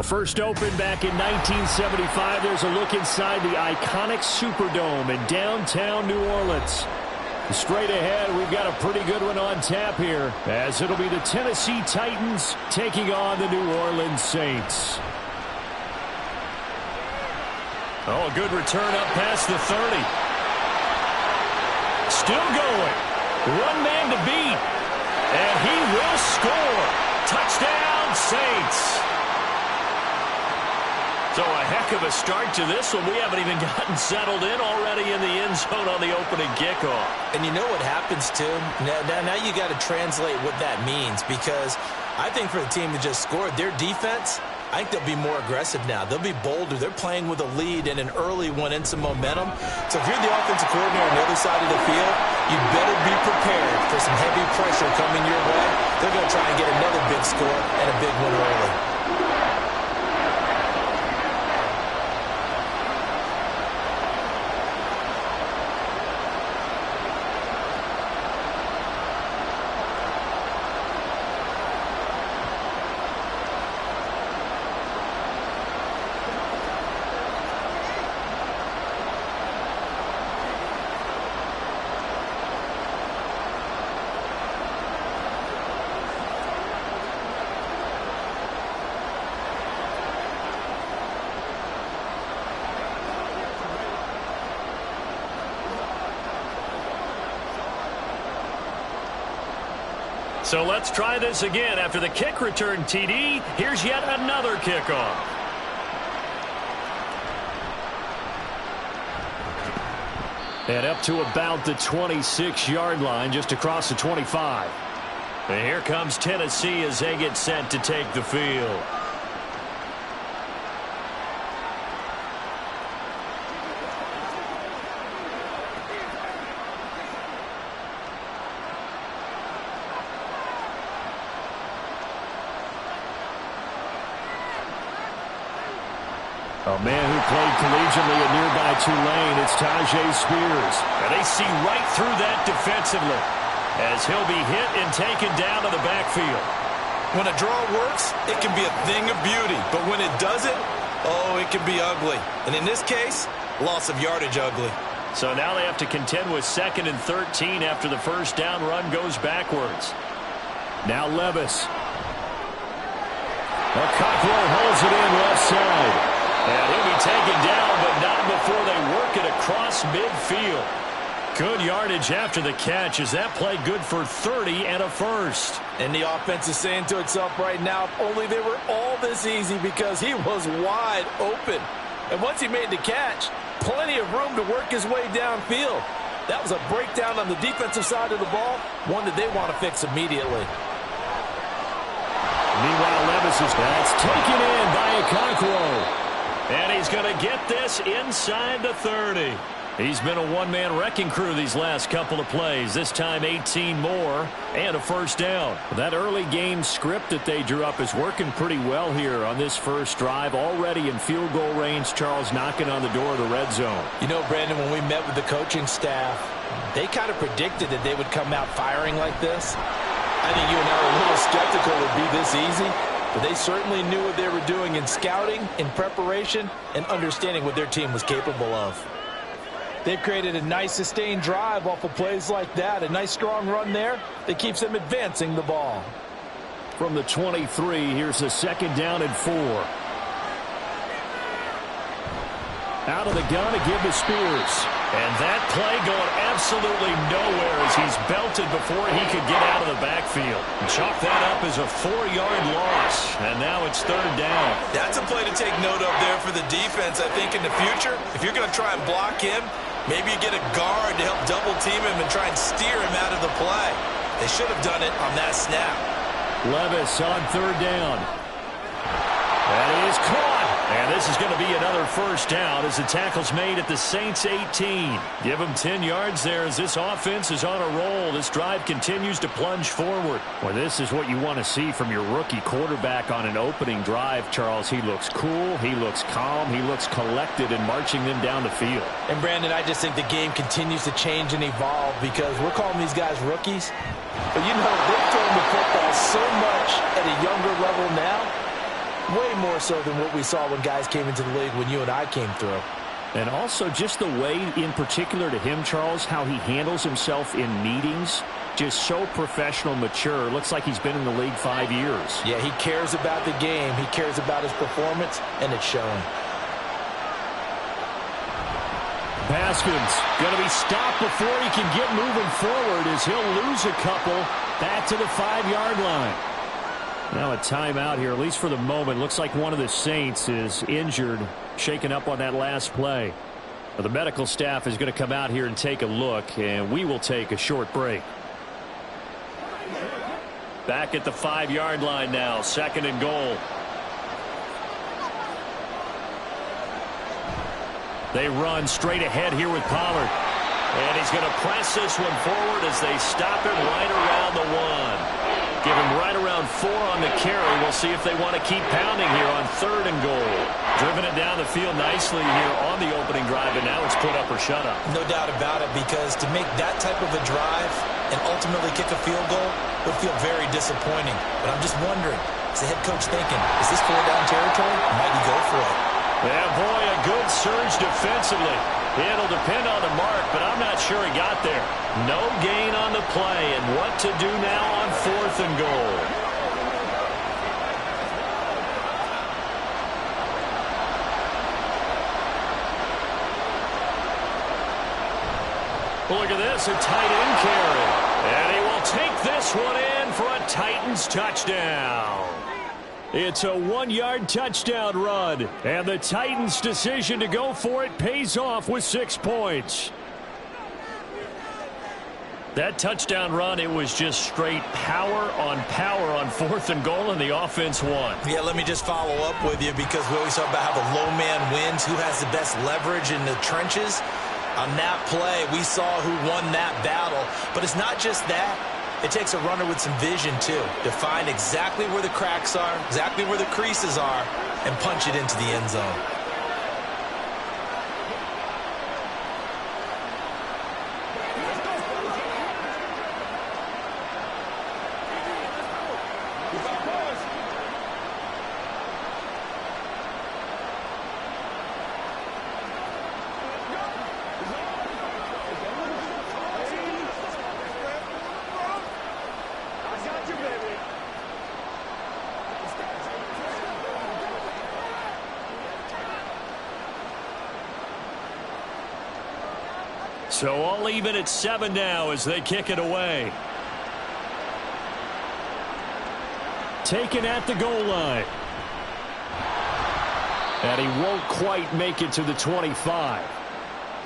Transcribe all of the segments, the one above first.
First opened back in 1975, there's a look inside the iconic Superdome in downtown New Orleans. Straight ahead, we've got a pretty good one on tap here, as it'll be the Tennessee Titans taking on the New Orleans Saints. Oh, a good return up past the 30. Still going. One man to beat. And he will score. Touchdown, Saints. So a heck of a start to this one. We haven't even gotten settled in already in the end zone on the opening kickoff. And you know what happens, too? Now you got to translate what that means, because I think for the team to just score, their defense, I think they'll be more aggressive now. They'll be bolder. They're playing with a lead and an early one and some momentum. So if you're the offensive coordinator on the other side of the field, you better be prepared for some heavy pressure coming your way. They're going to try and get another big score and a big one early. So let's try this again. After the kick return TD, here's yet another kickoff. And up to about the 26-yard line, just across the 25. And here comes Tennessee as they get set to take the field. A man who played collegiately at nearby Tulane, it's Tajay Spears. And they see right through that defensively as he'll be hit and taken down to the backfield. When a draw works, it can be a thing of beauty. But when it doesn't, oh, it can be ugly. And in this case, loss of yardage ugly. So now they have to contend with 2nd and 13 after the first down run goes backwards. Now Levis. Cockrell holds it in left side. And he'll be taken down, but not before they work it across midfield. Good yardage after the catch. Is that play good for 30 and a first? And the offense is saying to itself right now, if only they were all this easy, because he was wide open. And once he made the catch, plenty of room to work his way downfield. That was a breakdown on the defensive side of the ball, one that they want to fix immediately. Meanwhile, Levis is taken in by Cockrell. And he's going to get this inside the 30. He's been a one-man wrecking crew these last couple of plays. This time 18 more and a first down. That early game script that they drew up is working pretty well here on this first drive. Already in field goal range, Charles knocking on the door of the red zone. You know, Brandon, when we met with the coaching staff, they kind of predicted that they would come out firing like this. I think you and I were a little skeptical it would be this easy. But they certainly knew what they were doing in scouting, in preparation, and understanding what their team was capable of. They've created a nice sustained drive off of plays like that. A nice strong run there that keeps them advancing the ball. From the 23, here's a 2nd down and 4. Out of the gun to give to Spears. And that play going absolutely nowhere as he's belted before he could get out of the backfield. Chalk that up as a 4-yard loss. And now it's 3rd down. That's a play to take note of there for the defense, I think, in the future. If you're going to try and block him, maybe you get a guard to help double team him and try and steer him out of the play. They should have done it on that snap. Levis on 3rd down. That is caught. And this is going to be another first down as the tackle's made at the Saints 18. Give them 10 yards there as this offense is on a roll. This drive continues to plunge forward. Well, this is what you want to see from your rookie quarterback on an opening drive, Charles. He looks cool. He looks calm. He looks collected in marching them down the field. And, Brandon, I just think the game continues to change and evolve because we're calling these guys rookies. But, you know, they've thrown the football so much at a younger level now. Way more so than what we saw when guys came into the league when you and I came through. And also just the way, in particular to him, Charles, how he handles himself in meetings. Just so professional, mature. Looks like he's been in the league 5 years. Yeah, he cares about the game. He cares about his performance, and it's showing. Baskins going to be stopped before he can get moving forward as he'll lose a couple back to the 5-yard line. Now a timeout here, at least for the moment. Looks like one of the Saints is injured, shaken up on that last play. The medical staff is going to come out here and take a look, and we will take a short break. Back at the 5-yard line now, 2nd and goal. They run straight ahead here with Pollard. And he's going to press this one forward as they stop him right around the 1. Give him right around 4 on the carry. We'll see if they want to keep pounding here on 3rd and goal. Driven it down the field nicely here on the opening drive, and now it's put up or shut up. No doubt about it, because to make that type of a drive and ultimately kick a field goal would feel very disappointing. But I'm just wondering, is the head coach thinking, is this 4-down territory? Might he go for it? Yeah, boy, a good surge defensively. It'll depend on the mark, but I'm not sure he got there. No gain on the play, and what to do now on 4th and goal. Look at this, a tight end carry. And he will take this one in for a Titans touchdown. It's a 1-yard touchdown run, and the Titans' decision to go for it pays off with 6 points. That touchdown run, it was just straight power on 4th and goal, and the offense won. Yeah, let me just follow up with you, because we always talk about how the low man wins, who has the best leverage in the trenches. On that play, we saw who won that battle, but it's not just that. It takes a runner with some vision, too, to find exactly where the cracks are, exactly where the creases are, and punch it into the end zone. So all even at 7 now as they kick it away. Taken at the goal line. And he won't quite make it to the 25.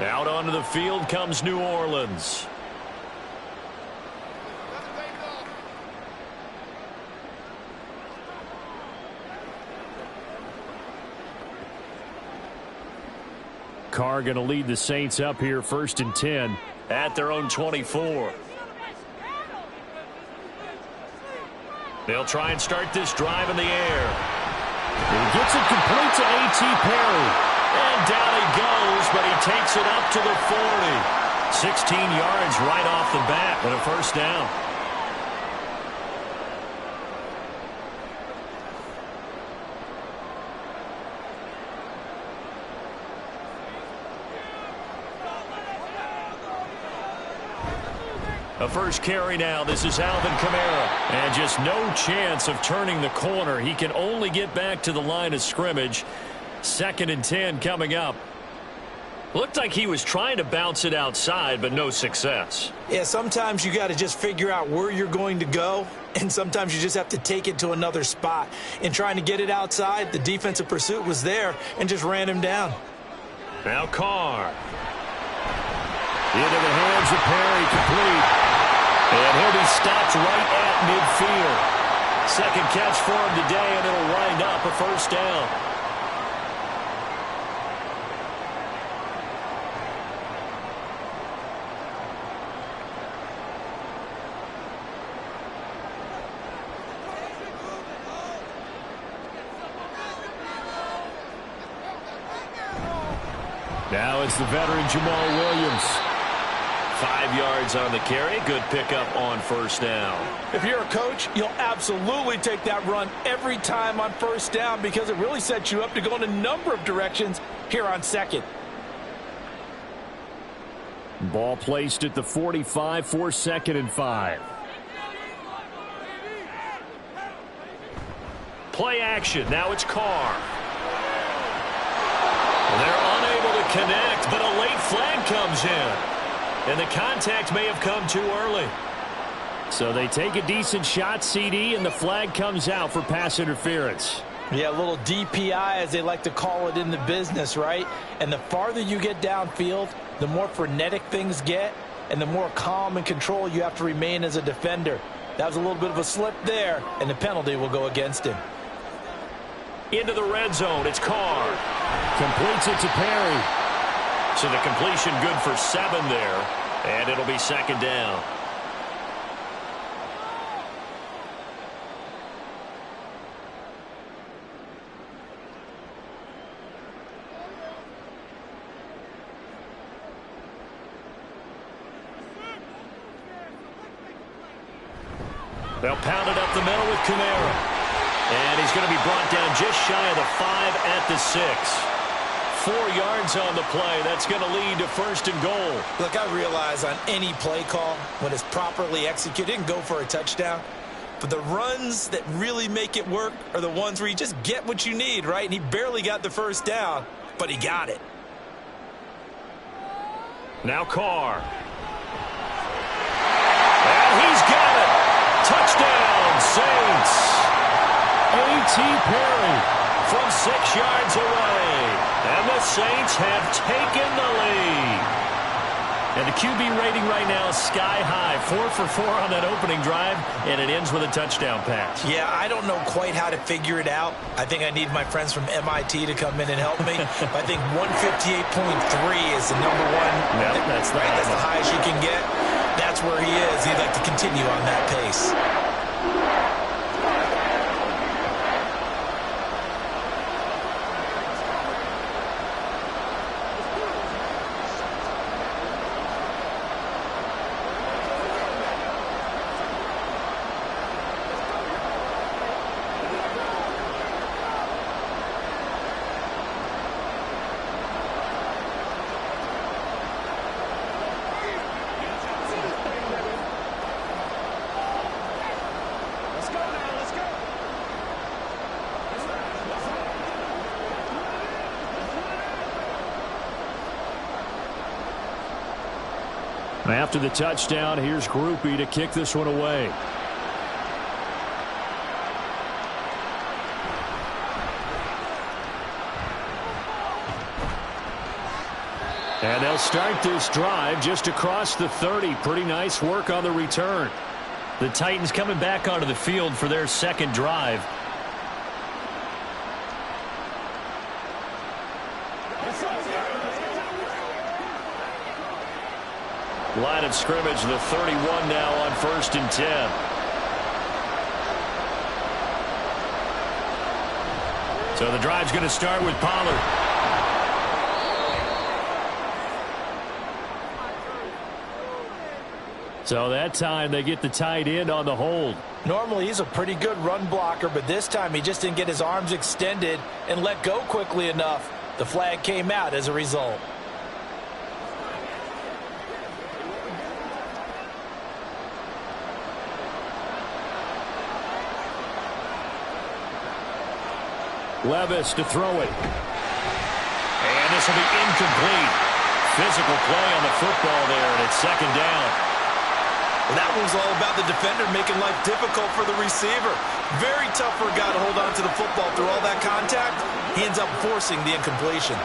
Out onto the field comes New Orleans. Carr going to lead the Saints up here 1st and 10 at their own 24. They'll try and start this drive in the air. He gets it complete to A.T. Perry. And down he goes, but he takes it up to the 40. 16 yards right off the bat with a 1st down. A first carry now. This is Alvin Kamara. And just no chance of turning the corner. He can only get back to the line of scrimmage. 2nd and 10 coming up. Looked like he was trying to bounce it outside, but no success. Yeah, sometimes you got to just figure out where you're going to go, and sometimes you just have to take it to another spot. In trying to get it outside, the defensive pursuit was there and just ran him down. Now Carr. Into the hands of Perry, complete. And he'll be stopped right at midfield. 2nd catch for him today, and it'll wind up a 1st down. Now it's the veteran Jamal Williams. 5 yards on the carry. Good pickup on first down. If you're a coach, you'll absolutely take that run every time on first down because it really sets you up to go in a number of directions here on second. Ball placed at the 45 for 2nd and 5. Play action. Now it's Carr. They're unable to connect, but a late flag comes in. And the contact may have come too early. So they take a decent shot, CD, and the flag comes out for pass interference. Yeah, a little DPI, as they like to call it in the business, right? And the farther you get downfield, the more frenetic things get, and the more calm and control you have to remain as a defender. That was a little bit of a slip there, and the penalty will go against him. Into the red zone, it's Carr. Completes it to Perry. So the completion good for 7 there, and it'll be 2nd down. They'll pound it up the middle with Kamara. And he's going to be brought down just shy of the 5 at the 6. 4 yards on the play. That's going to lead to 1st and goal. Look, I realize on any play call, when it's properly executed, it can go for a touchdown. But the runs that really make it work are the ones where you just get what you need, right? And he barely got the 1st down, but he got it. Now Carr. And he's got it. Touchdown, Saints. A.T. Perry from 6 yards away. And the Saints have taken the lead. And the QB rating right now is sky high. 4 for 4 on that opening drive, and it ends with a touchdown pass. Yeah, I don't know quite how to figure it out. I think I need my friends from MIT to come in and help me. I think 158.3 is the number one. Yep, that's right. That's the highest you can get. That's where he is. He'd like to continue on that pace. After the touchdown, here's Groupie to kick this one away. And they'll start this drive just across the 30. Pretty nice work on the return. The Titans coming back onto the field for their 2nd drive. Line of scrimmage, the 31 now on 1st and 10. So the drive's going to start with Pollard. So that time they get the tight end on the hold. Normally he's a pretty good run blocker, but this time he just didn't get his arms extended and let go quickly enough. The flag came out as a result. Levis to throw it. And this will be incomplete. Physical play on the football there, and it's 2nd down. Well, that was all about the defender making life difficult for the receiver. Very tough for a guy to hold on to the football through all that contact. He ends up forcing the incompletion.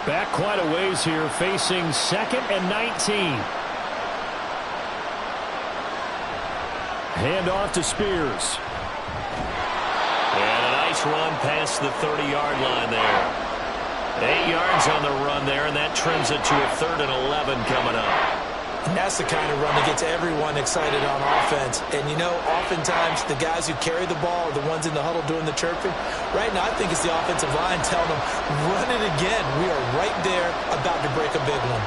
Back quite a ways here, facing 2nd and 19. Hand off to Spears. And a nice run past the 30-yard line there. 8 yards on the run there, and that trims it to a 3rd and 11 coming up. And that's the kind of run that gets everyone excited on offense. And, you know, oftentimes the guys who carry the ball are the ones in the huddle doing the chirping. Right now, I think it's the offensive line telling them, run it again. We are right there about to break a big one.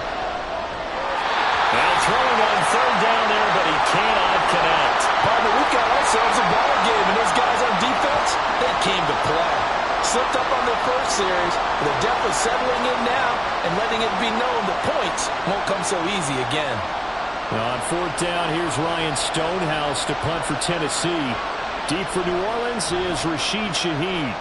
And throwing on third down there, but he cannot connect. Partner, we've got ourselves a ball game, and those guys on defense, they came to play. Slipped up on their first series, but they're definitely settling in now and letting it be known that points won't come so easy again. Now on fourth down, here's Ryan Stonehouse to punt for Tennessee. Deep for New Orleans is Rashid Shaheed.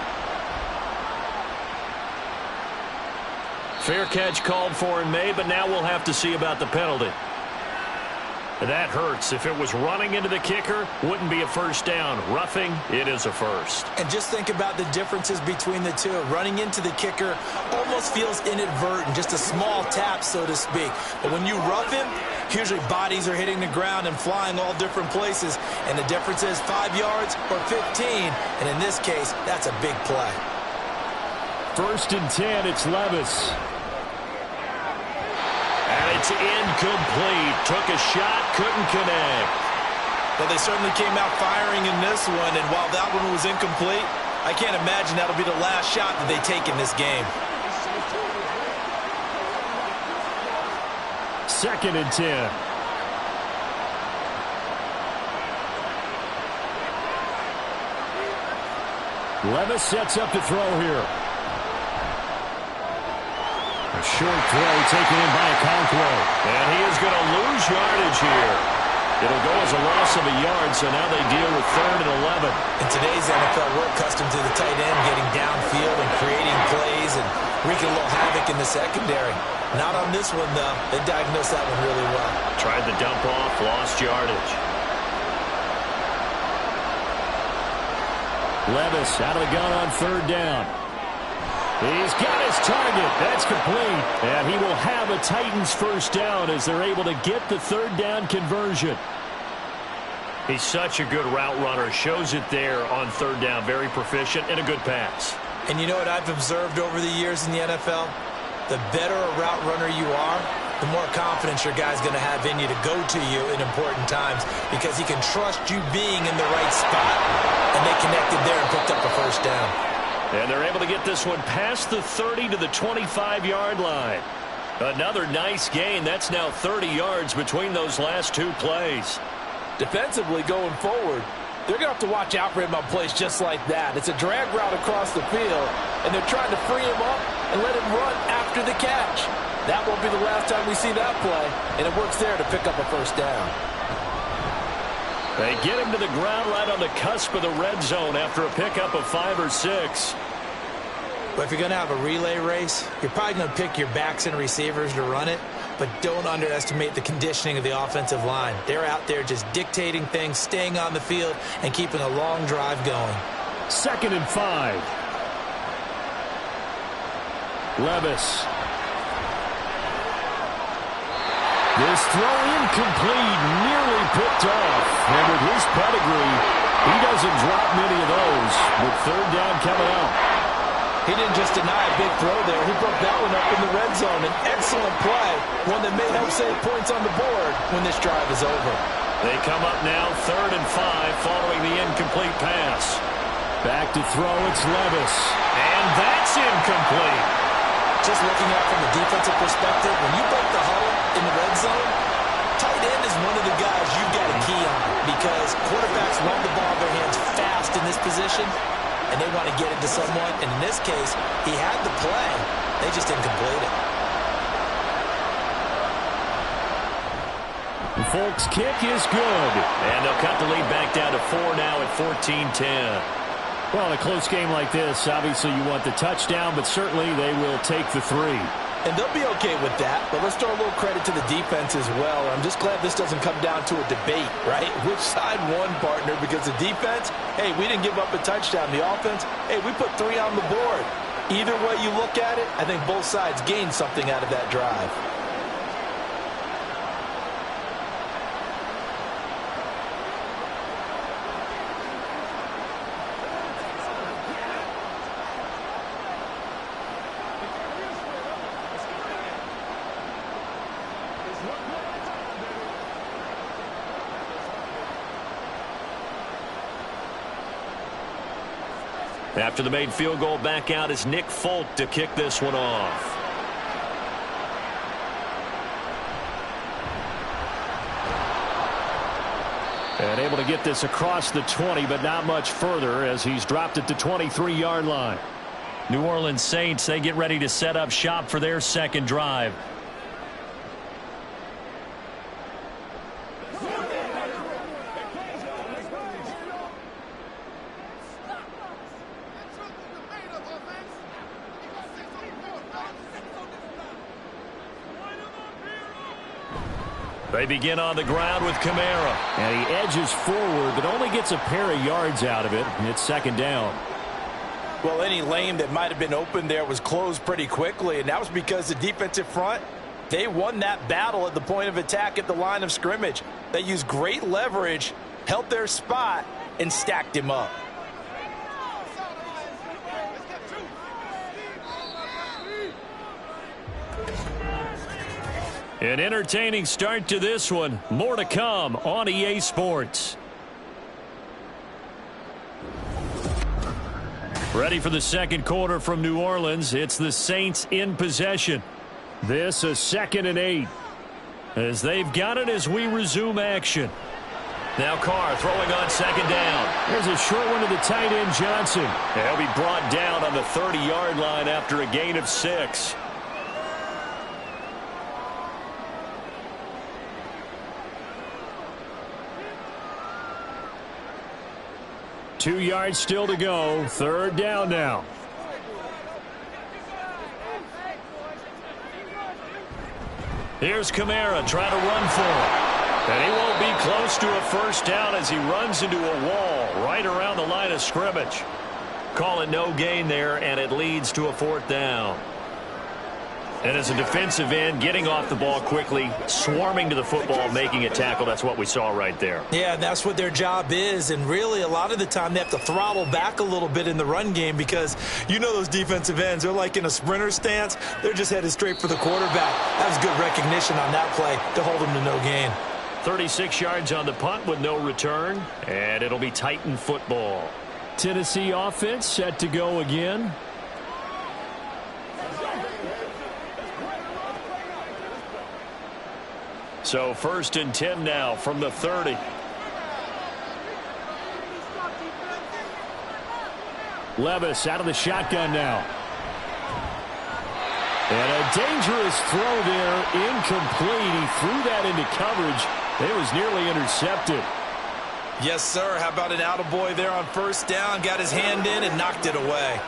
Fair catch called for and made, but now we'll have to see about the penalty. That hurts. If it was running into the kicker, wouldn't be a first down. Roughing, it is a first. And just think about the differences between the two. Running into the kicker almost feels inadvertent, just a small tap, so to speak. But when you rough him, usually bodies are hitting the ground and flying all different places. And the difference is 5 yards or 15. And in this case, that's a big play. 1st and 10, it's Levis. And it's incomplete. Took a shot, couldn't connect. Well, they certainly came out firing in this one, and while that one was incomplete, I can't imagine that'll be the last shot that they take in this game. 2nd and 10. Levis sets up to throw here. A short throw taken in by Okonkwo. And he is going to lose yardage here. It'll go as a loss of a yard, so now they deal with 3rd and 11. In today's NFL, we're accustomed to the tight end getting downfield and creating plays and wreaking a little havoc in the secondary. Not on this one, though. They diagnosed that one really well. Tried the dump off, lost yardage. Levis out of the gun on 3rd down. He's got his target. That's complete. And he will have a Titans first down as they're able to get the 3rd down conversion. He's such a good route runner. Shows it there on 3rd down. Very proficient and a good pass. And you know what I've observed over the years in the NFL? The better a route runner you are, the more confidence your guy's going to have in you to go to you in important times because he can trust you being in the right spot, and they connected there and picked up a first down. And they're able to get this one past the 30 to the 25-yard line. Another nice gain. That's now 30 yards between those last 2 plays. Defensively going forward, they're going to have to watch out for him on plays just like that. It's a drag route across the field, and they're trying to free him up and let him run after the catch. That won't be the last time we see that play, and it works there to pick up a first down. They get him to the ground right on the cusp of the red zone after a pickup of 5 or 6. But if you're going to have a relay race, you're probably going to pick your backs and receivers to run it, but don't underestimate the conditioning of the offensive line. They're out there just dictating things, staying on the field, and keeping a long drive going. 2nd and 5. Levis. This throw incomplete, nearly picked off. And with his pedigree, he doesn't drop many of those. With 3rd down coming up. He didn't just deny a big throw there. He broke that one up in the red zone. An excellent play, one that may help save points on the board when this drive is over. They come up now 3rd and 5 following the incomplete pass. Back to throw, it's Levis. And that's incomplete. Just looking at it from a defensive perspective, when you break the huddle in the red zone, tight end is one of the guys you've got a key on because quarterbacks run the ball in their hands fast in this position, and they want to get it to someone. And in this case, he had the play. They just didn't complete it. The Folks' kick is good. And they'll cut the lead back down to 4 now at 14-10. Well, in a close game like this, obviously you want the touchdown, but certainly they will take the 3. And they'll be okay with that, but let's throw a little credit to the defense as well. I'm just glad this doesn't come down to a debate, right? Which side won, partner? Because the defense, hey, we didn't give up a touchdown. The offense, hey, we put 3 on the board. Either way you look at it, I think both sides gained something out of that drive. After the made field goal, back out is Nick Folk to kick this one off. And able to get this across the 20, but not much further as he's dropped it to 23-yard line. New Orleans Saints, they get ready to set up shop for their second drive. They begin on the ground with Kamara. And he edges forward, but only gets a pair of yards out of it. And it's second down. Well, any lane that might have been open there was closed pretty quickly, and that was because the defensive front, they won that battle at the point of attack at the line of scrimmage. They used great leverage, held their spot, and stacked him up. An entertaining start to this one. More to come on EA Sports. Ready for the second quarter from New Orleans. It's the Saints in possession. This a 2nd and 8. As they've got it as we resume action. Now Carr throwing on second down. There's a short one to the tight end Johnson. He'll be brought down on the 30-yard line after a gain of 6. Two yards still to go. Third down now. Here's Kamara trying to run for it. And he won't be close to a first down as he runs into a wall right around the line of scrimmage. Call it no gain there, and it leads to a 4th down. And as a defensive end, getting off the ball quickly, swarming to the football, making a tackle, that's what we saw right there. Yeah, that's what their job is, and really a lot of the time they have to throttle back a little bit in the run game because you know those defensive ends, they're like in a sprinter stance. They're just headed straight for the quarterback. That was good recognition on that play to hold them to no gain. 36 yards on the punt with no return, and it'll be Titan football. Tennessee offense set to go again. So 1st and 10 now from the 30. Levis out of the shotgun now. And a dangerous throw there, incomplete. He threw that into coverage. It was nearly intercepted. Yes, sir. How about an attaboy there on first down? Got his hand in and knocked it away.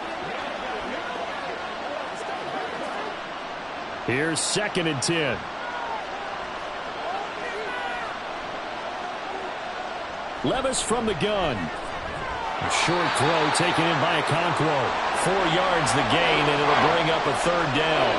Here's 2nd and 10. Levis from the gun. A short throw taken in by Okonkwo. 4 yards the gain, and it'll bring up a 3rd down.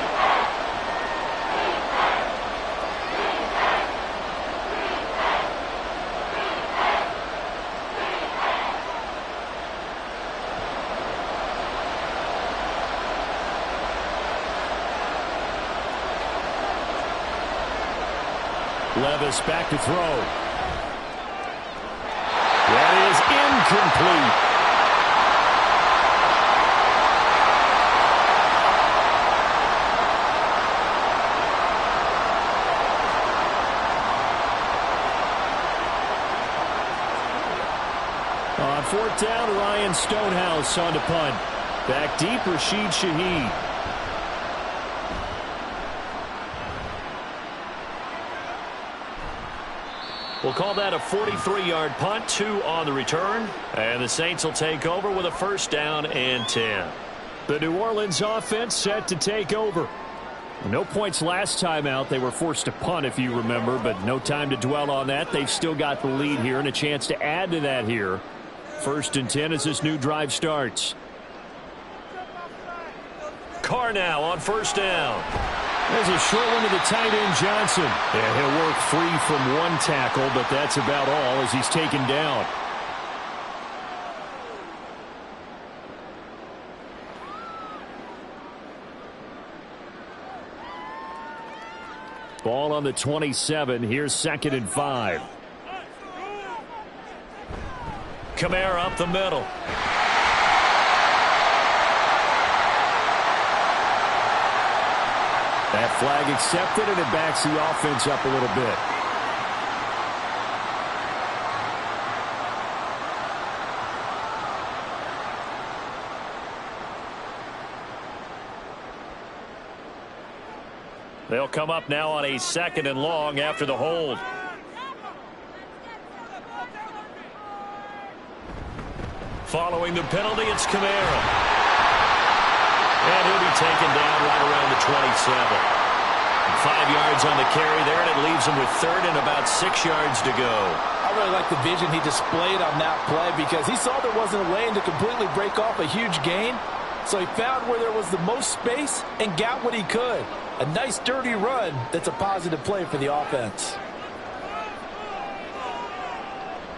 Levis back to throw. That is incomplete. On 4th down, Ryan Stonehouse on to punt. Back deep, Rashid Shaheed. We'll call that a 43-yard punt, 2 on the return. And the Saints will take over with a 1st down and 10. The New Orleans offense set to take over. No points last time out. They were forced to punt, if you remember, but no time to dwell on that. They've still got the lead here and a chance to add to that here. 1st and 10 as this new drive starts. Carr now on 1st down. There's a short one to the tight end, Johnson. Yeah, he'll work free from one tackle, but that's about all as he's taken down. Ball on the 27. Here's 2nd and 5. Kamara up the middle. That flag accepted, and it backs the offense up a little bit. They'll come up now on a 2nd and long after the hold. Following the penalty, it's Kamara. And he'll be taken down right around the 27. 5 yards on the carry there, and it leaves him with 3rd and about 6 yards to go. I really like the vision he displayed on that play because he saw there wasn't a lane to completely break off a huge gain. So he found where there was the most space and got what he could. A nice, dirty run that's a positive play for the offense.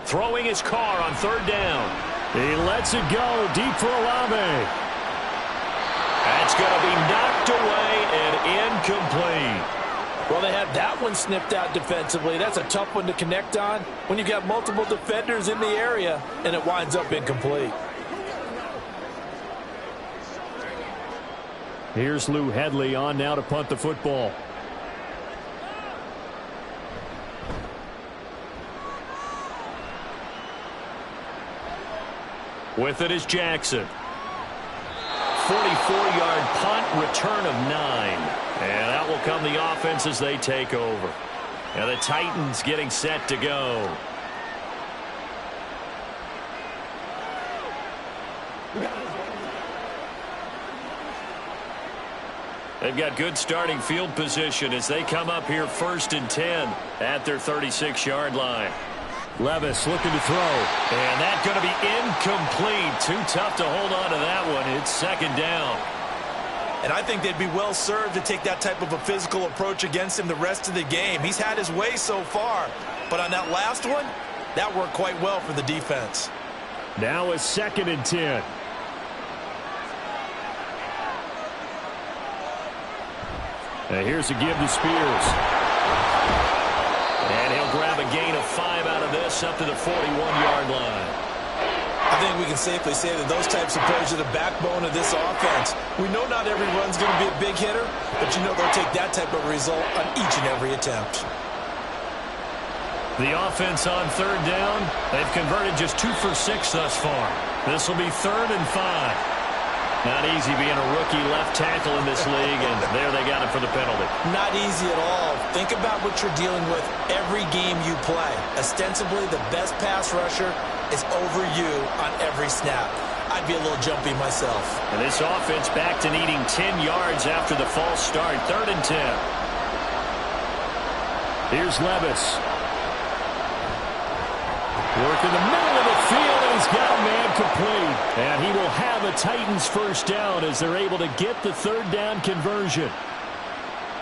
Throwing his car on 3rd down. He lets it go deep for Olave. That's going to be knocked away and incomplete. Well, they had that one snipped out defensively. That's a tough one to connect on when you've got multiple defenders in the area, and it winds up incomplete. Here's Lou Hedley on now to punt the football. With it is Jackson. 44-yard punt, return of 9. And that will come the offense as they take over. And the Titans getting set to go. They've got good starting field position as they come up here 1st and 10 at their 36-yard line. Levis looking to throw. And that's going to be incomplete. Too tough to hold on to that one. It's 2nd down. And I think they'd be well served to take that type of a physical approach against him the rest of the game. He's had his way so far. But on that last one, that worked quite well for the defense. Now a 2nd and 10. And here's a give to Spears. And he'll grab a gain of 5 out of this up to the 41-yard line. I think we can safely say that those types of plays are the backbone of this offense. We know not every run's going to be a big hitter, but you know they'll take that type of result on each and every attempt. The offense on 3rd down, they've converted just 2 for 6 thus far. This will be 3rd and 5. Not easy being a rookie left tackle in this league, and there they got it for the penalty. Not easy at all. Think about what you're dealing with every game you play. Ostensibly, the best pass rusher is over you on every snap. I'd be a little jumpy myself. And this offense back to needing 10 yards after the false start. 3rd and 10. Here's Levis. Work in the middle of the field, and he's got a man complete. And he will have a Titans 1st down as they're able to get the 3rd down conversion.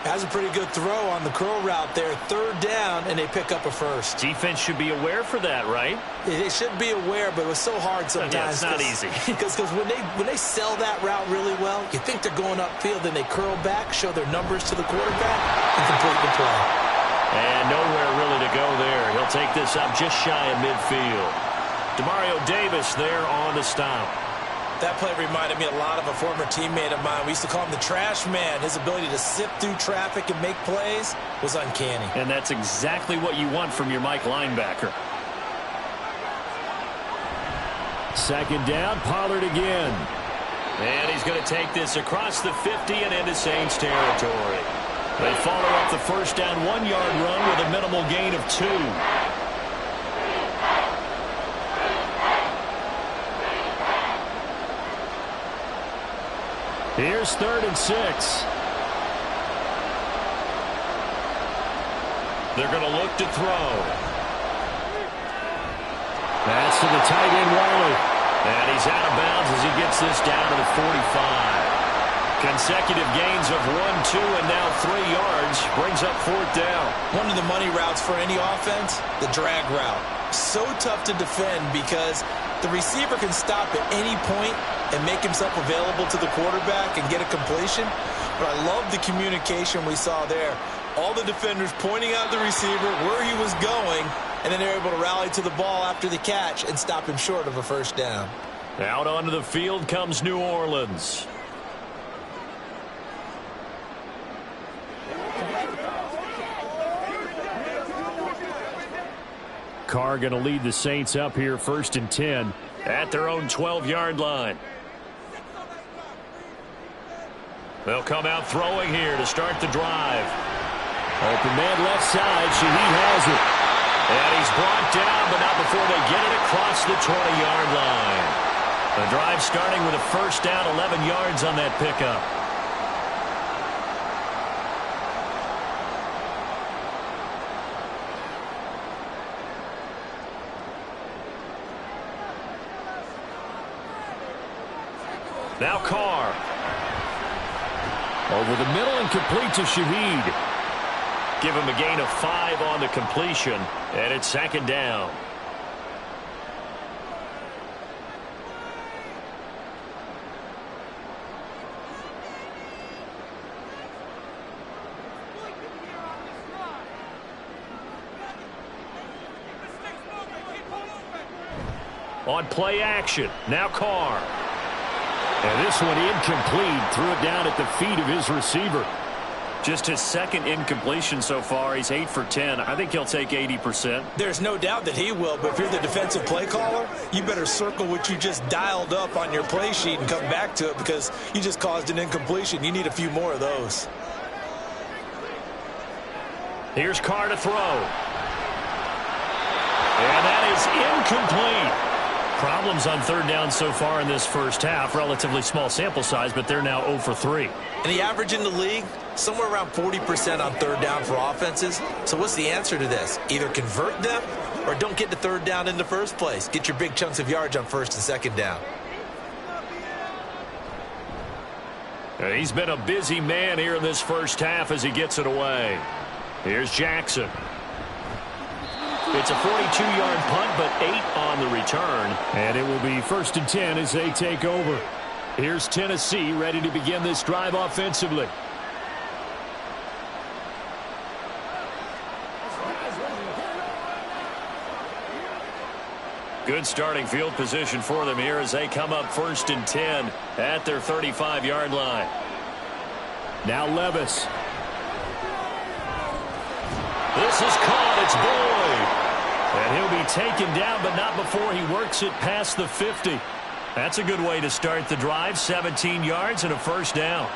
Has a pretty good throw on the curl route there. 3rd down, and they pick up a 1st. Defense should be aware for that, right? They should be aware, but it was so hard sometimes. Yeah, it's not easy. Because when they sell that route really well, you think they're going upfield, then they curl back, show their numbers to the quarterback, and complete the play. And nowhere really to go there. He'll take this up just shy of midfield. Demario Davis there on the stop. That play reminded me a lot of a former teammate of mine. We used to call him the trash man. His ability to sift through traffic and make plays was uncanny. And that's exactly what you want from your Mike linebacker. 2nd down, Pollard again. And he's going to take this across the 50 and into Saints territory. They follow up the 1st down 1-yard run with a minimal gain of 2. Here's 3rd and 6. They're going to look to throw. That's to the tight end, Wiley. And he's out of bounds as he gets this down to the 45. Consecutive gains of 1, 2, and now 3 yards brings up 4th down. One of the money routes for any offense, the drag route. So tough to defend because the receiver can stop at any point and make himself available to the quarterback and get a completion. But I love the communication we saw there. All the defenders pointing out the receiver where he was going, and then they're able to rally to the ball after the catch and stop him short of a 1st down. Out onto the field comes New Orleans. Carr going to lead the Saints up here 1st and 10 at their own 12-yard line. They'll come out throwing here to start the drive. Open man left side. Shaheed has it. And he's brought down, but not before they get it across the 20-yard line. The drive starting with a first down, 11 yards on that pickup. Now Carr. Over the middle and complete to Shaheed. Give him a gain of 5 on the completion, and it's second down. On play action, now Carr. And this one incomplete. Threw it down at the feet of his receiver. Just his second incompletion so far. He's 8 for 10. I think he'll take 80%. There's no doubt that he will, but if you're the defensive play caller, you better circle what you just dialed up on your play sheet and come back to it because you just caused an incompletion. You need a few more of those. Here's Carr to throw. And that is incomplete. Problems on third down so far in this first half. Relatively small sample size, but they're now 0 for 3. And the average in the league, somewhere around 40% on third down for offenses. So what's the answer to this? Either convert them or don't get to third down in the first place. Get your big chunks of yards on first and second down. He's been a busy man here in this first half as he gets it away. Here's Jackson. It's a 42-yard punt, but 8 on the return. And it will be 1st and 10 as they take over. Here's Tennessee ready to begin this drive offensively. Good starting field position for them here as they come up 1st and 10 at their 35-yard line. Now Levis. This is caught. It's Boyd. And he'll be taken down, but not before he works it past the 50. That's a good way to start the drive. 17 yards and a first down.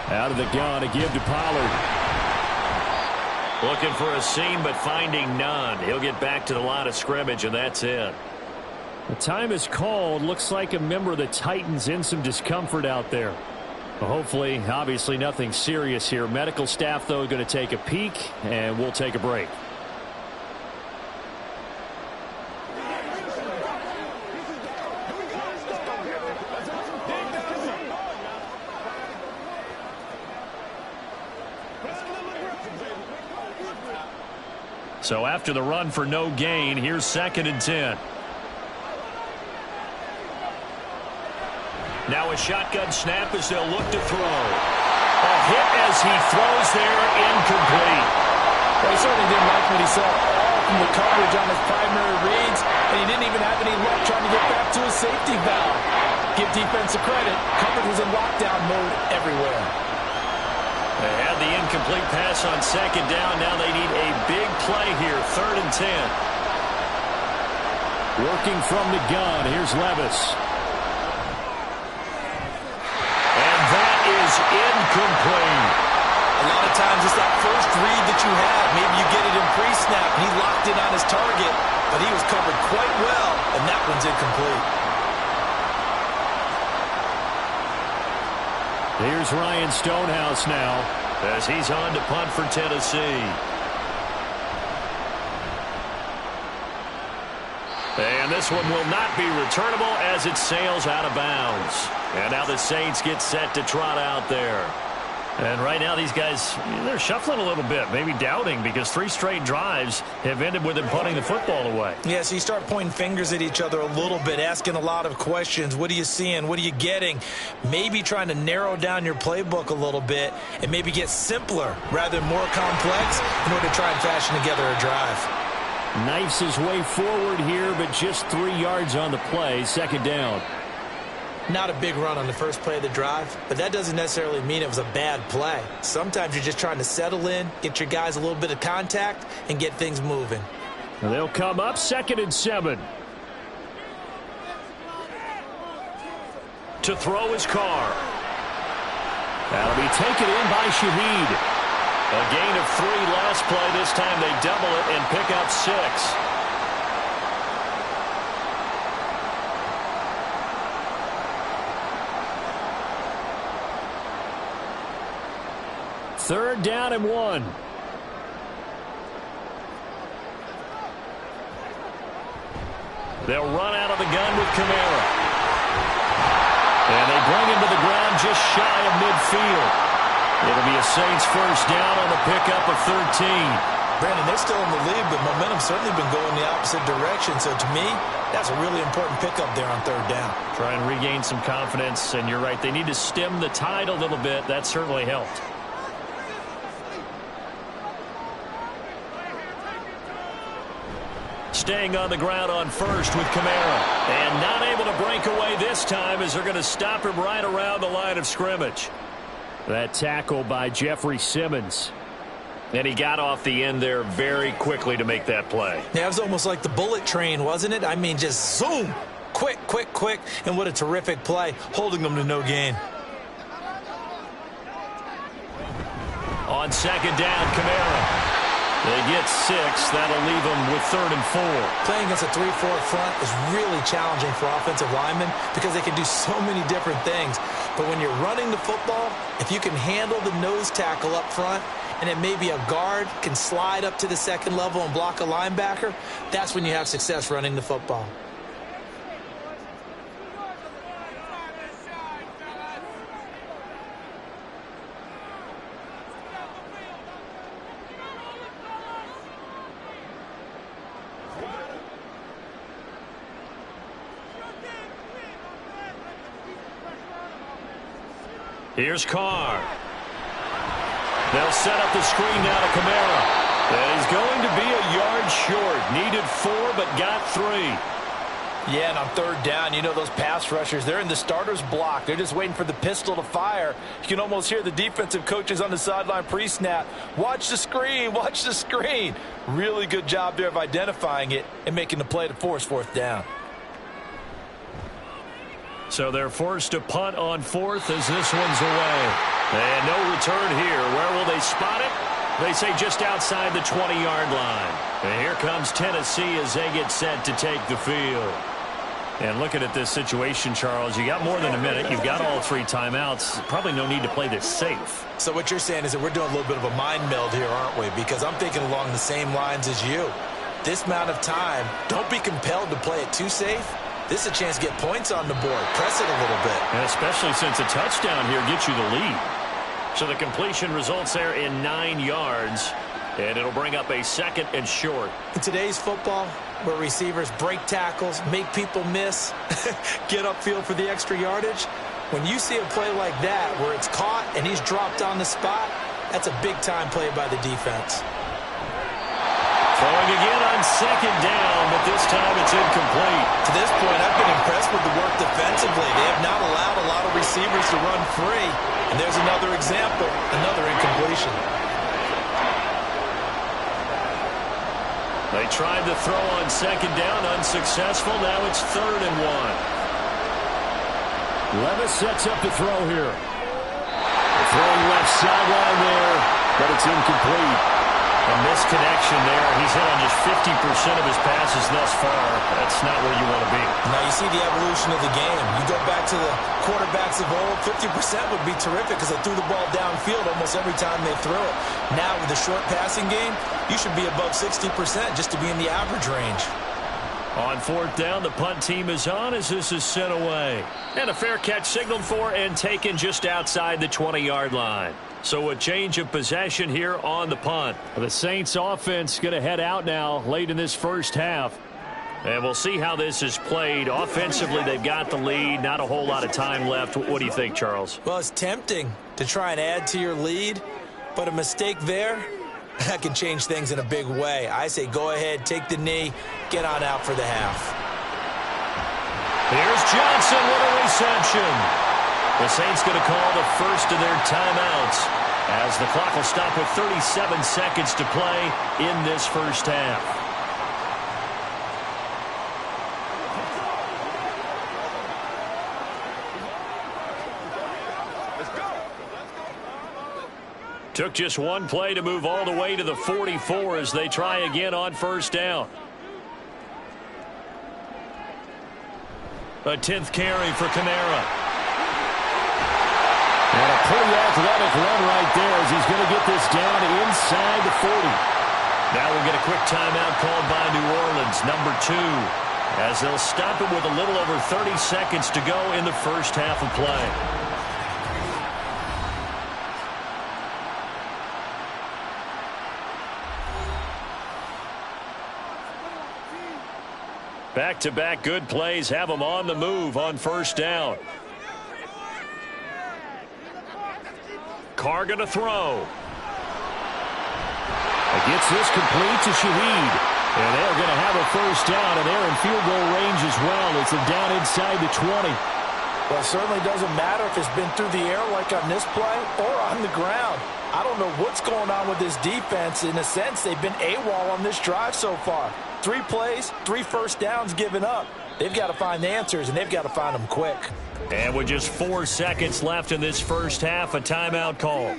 Out of the gun, a give to Pollard. Looking for a seam, but finding none. He'll get back to the line of scrimmage, and that's it. The time is called. Looks like a member of the Titans in some discomfort out there. Well, hopefully, obviously nothing serious here. Medical staff, though, going to take a peek, and we'll take a break. So after the run for no gain, here's 2nd and 10. Now a shotgun snap as they'll look to throw. A hit as he throws there, incomplete. Well, he certainly didn't like what he saw all from the coverage on his primary reads, and he didn't even have any luck trying to get back to his safety valve. Give defensive credit. Coverage was in lockdown mode everywhere. They had the incomplete pass on 2nd down. Now they need a big play here, 3rd and 10. Working from the gun, here's Levis. Incomplete. A lot of times it's that first read that you have. Maybe you get it in pre-snap, and he locked in on his target, but he was covered quite well, and that one's incomplete. Here's Ryan Stonehouse now as he's on to punt for Tennessee. And this one will not be returnable as it sails out of bounds. And now the Saints get set to trot out there. And right now these guys, they're shuffling a little bit, maybe doubting, because 3 straight drives have ended with them punting the football away. Yeah, so you start pointing fingers at each other a little bit, asking a lot of questions. What are you seeing? What are you getting? Maybe trying to narrow down your playbook a little bit and maybe get simpler rather than more complex in order to try and fashion together a drive. Knifes his way forward here, but just 3 yards on the play. 2nd down. Not a big run on the first play of the drive, but that doesn't necessarily mean it was a bad play. Sometimes you're just trying to settle in, get your guys a little bit of contact, and get things moving. And they'll come up 2nd and 7. To throw his car. That'll be taken in by Shaheed. A gain of 3 last play. This time they double it and pick up 6. Third down and 1. They'll run out of the gun with Kamara. And they bring him to the ground just shy of midfield. It'll be a Saints first down on the pickup of 13. Brandon, they're still in the lead, but momentum's certainly been going the opposite direction. So to me, that's a really important pickup there on 3rd down. Try and regain some confidence, and you're right. They need to stem the tide a little bit. That certainly helped. Staying on the ground on first with Kamara. And not able to break away this time as they're going to stop him right around the line of scrimmage. That tackle by Jeffrey Simmons. And he got off the end there very quickly to make that play. Yeah, it was almost like the bullet train, wasn't it? I mean, just zoom. Quick, quick, quick. And what a terrific play, holding them to no gain. On 2nd down, Kamara. They get 6. That'll leave them with 3rd and 4. Playing against a 3-4 front is really challenging for offensive linemen because they can do so many different things. But when you're running the football, if you can handle the nose tackle up front, and then maybe a guard can slide up to the 2nd level and block a linebacker, that's when you have success running the football. Here's Carr. They'll set up the screen now to Kamara. And he's going to be a yard short. Needed 4, but got 3. Yeah, and on 3rd down, you know those pass rushers, they're in the starter's block. They're just waiting for the pistol to fire. You can almost hear the defensive coaches on the sideline pre-snap. Watch the screen, watch the screen. Really good job there of identifying it and making the play to force 4th down. So they're forced to punt on 4th as this one's away. And no return here. Where will they spot it? They say just outside the 20-yard line. And here comes Tennessee as they get set to take the field. And looking at this situation, Charles, you got more than a minute. You've got all 3 timeouts. Probably no need to play this safe. So what you're saying is that we're doing a little bit of a mind meld here, aren't we? Because I'm thinking along the same lines as you. This amount of time, don't be compelled to play it too safe. This is a chance to get points on the board. Press it a little bit. And especially since a touchdown here gets you the lead. So the completion results there in 9 yards. And it'll bring up a 2nd and short. In today's football, where receivers break tackles, make people miss, get upfield for the extra yardage, when you see a play like that where it's caught and he's dropped on the spot, that's a big-time play by the defense. Throwing again on 2nd down, but this time it's incomplete. To this point, I've been impressed with the work defensively. They have not allowed a lot of receivers to run free. And there's another example, another incompletion. They tried to throw on 2nd down, unsuccessful. Now it's 3rd and 1. Levis sets up the throw here. Throwing left sideline there, but it's incomplete. A misconnection there. He's hit on just 50% of his passes thus far. That's not where you want to be. Now you see the evolution of the game. You go back to the quarterbacks of old, 50% would be terrific because they threw the ball downfield almost every time they threw it. Now with the short passing game, you should be above 60% just to be in the average range. On 4th down, the punt team is on as this is sent away. And a fair catch signaled for and taken just outside the 20-yard line. So a change of possession here on the punt. The Saints offense going to head out now late in this first half. And we'll see how this is played. Offensively, they've got the lead. Not a whole lot of time left. What do you think, Charles? Well, it's tempting to try and add to your lead, but a mistake there, that can change things in a big way. I say go ahead, take the knee, get on out for the half. Here's Johnson with a reception. The Saints going to call the first of their timeouts as the clock will stop with 37 seconds to play in this first half. Took just one play to move all the way to the 44 as they try again on first down. A 10th carry for Kamara. And a pretty athletic run right there as he's going to get this down inside the 40. Now we'll get a quick timeout called by New Orleans, number 2, as they'll stop it with a little over 30 seconds to go in the first half of play. Back-to-back good plays have them on the move on first down. Carr going to throw. Gets this complete to Shaheed. And they're going to have a first down, and they're in field goal range as well. It's down inside the 20. Well, it certainly doesn't matter if it's been through the air like on this play or on the ground. I don't know what's going on with this defense. In a sense, they've been AWOL on this drive so far. 3 plays, 3 first downs given up. They've got to find the answers, and they've got to find them quick. And with just 4 seconds left in this first half, a timeout call.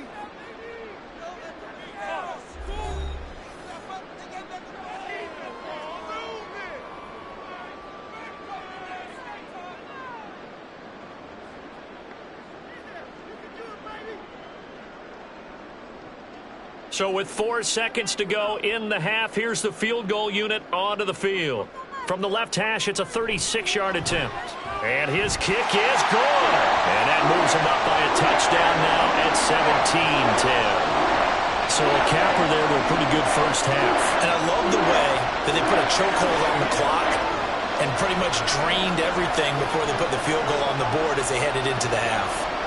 So with 4 seconds to go in the half, here's the field goal unit onto the field. From the left hash, it's a 36-yard attempt. And his kick is good. And that moves him up by a touchdown now at 17-10. So a capper there to a pretty good first half. And I love the way that they put a chokehold on the clock and pretty much drained everything before they put the field goal on the board as they headed into the half.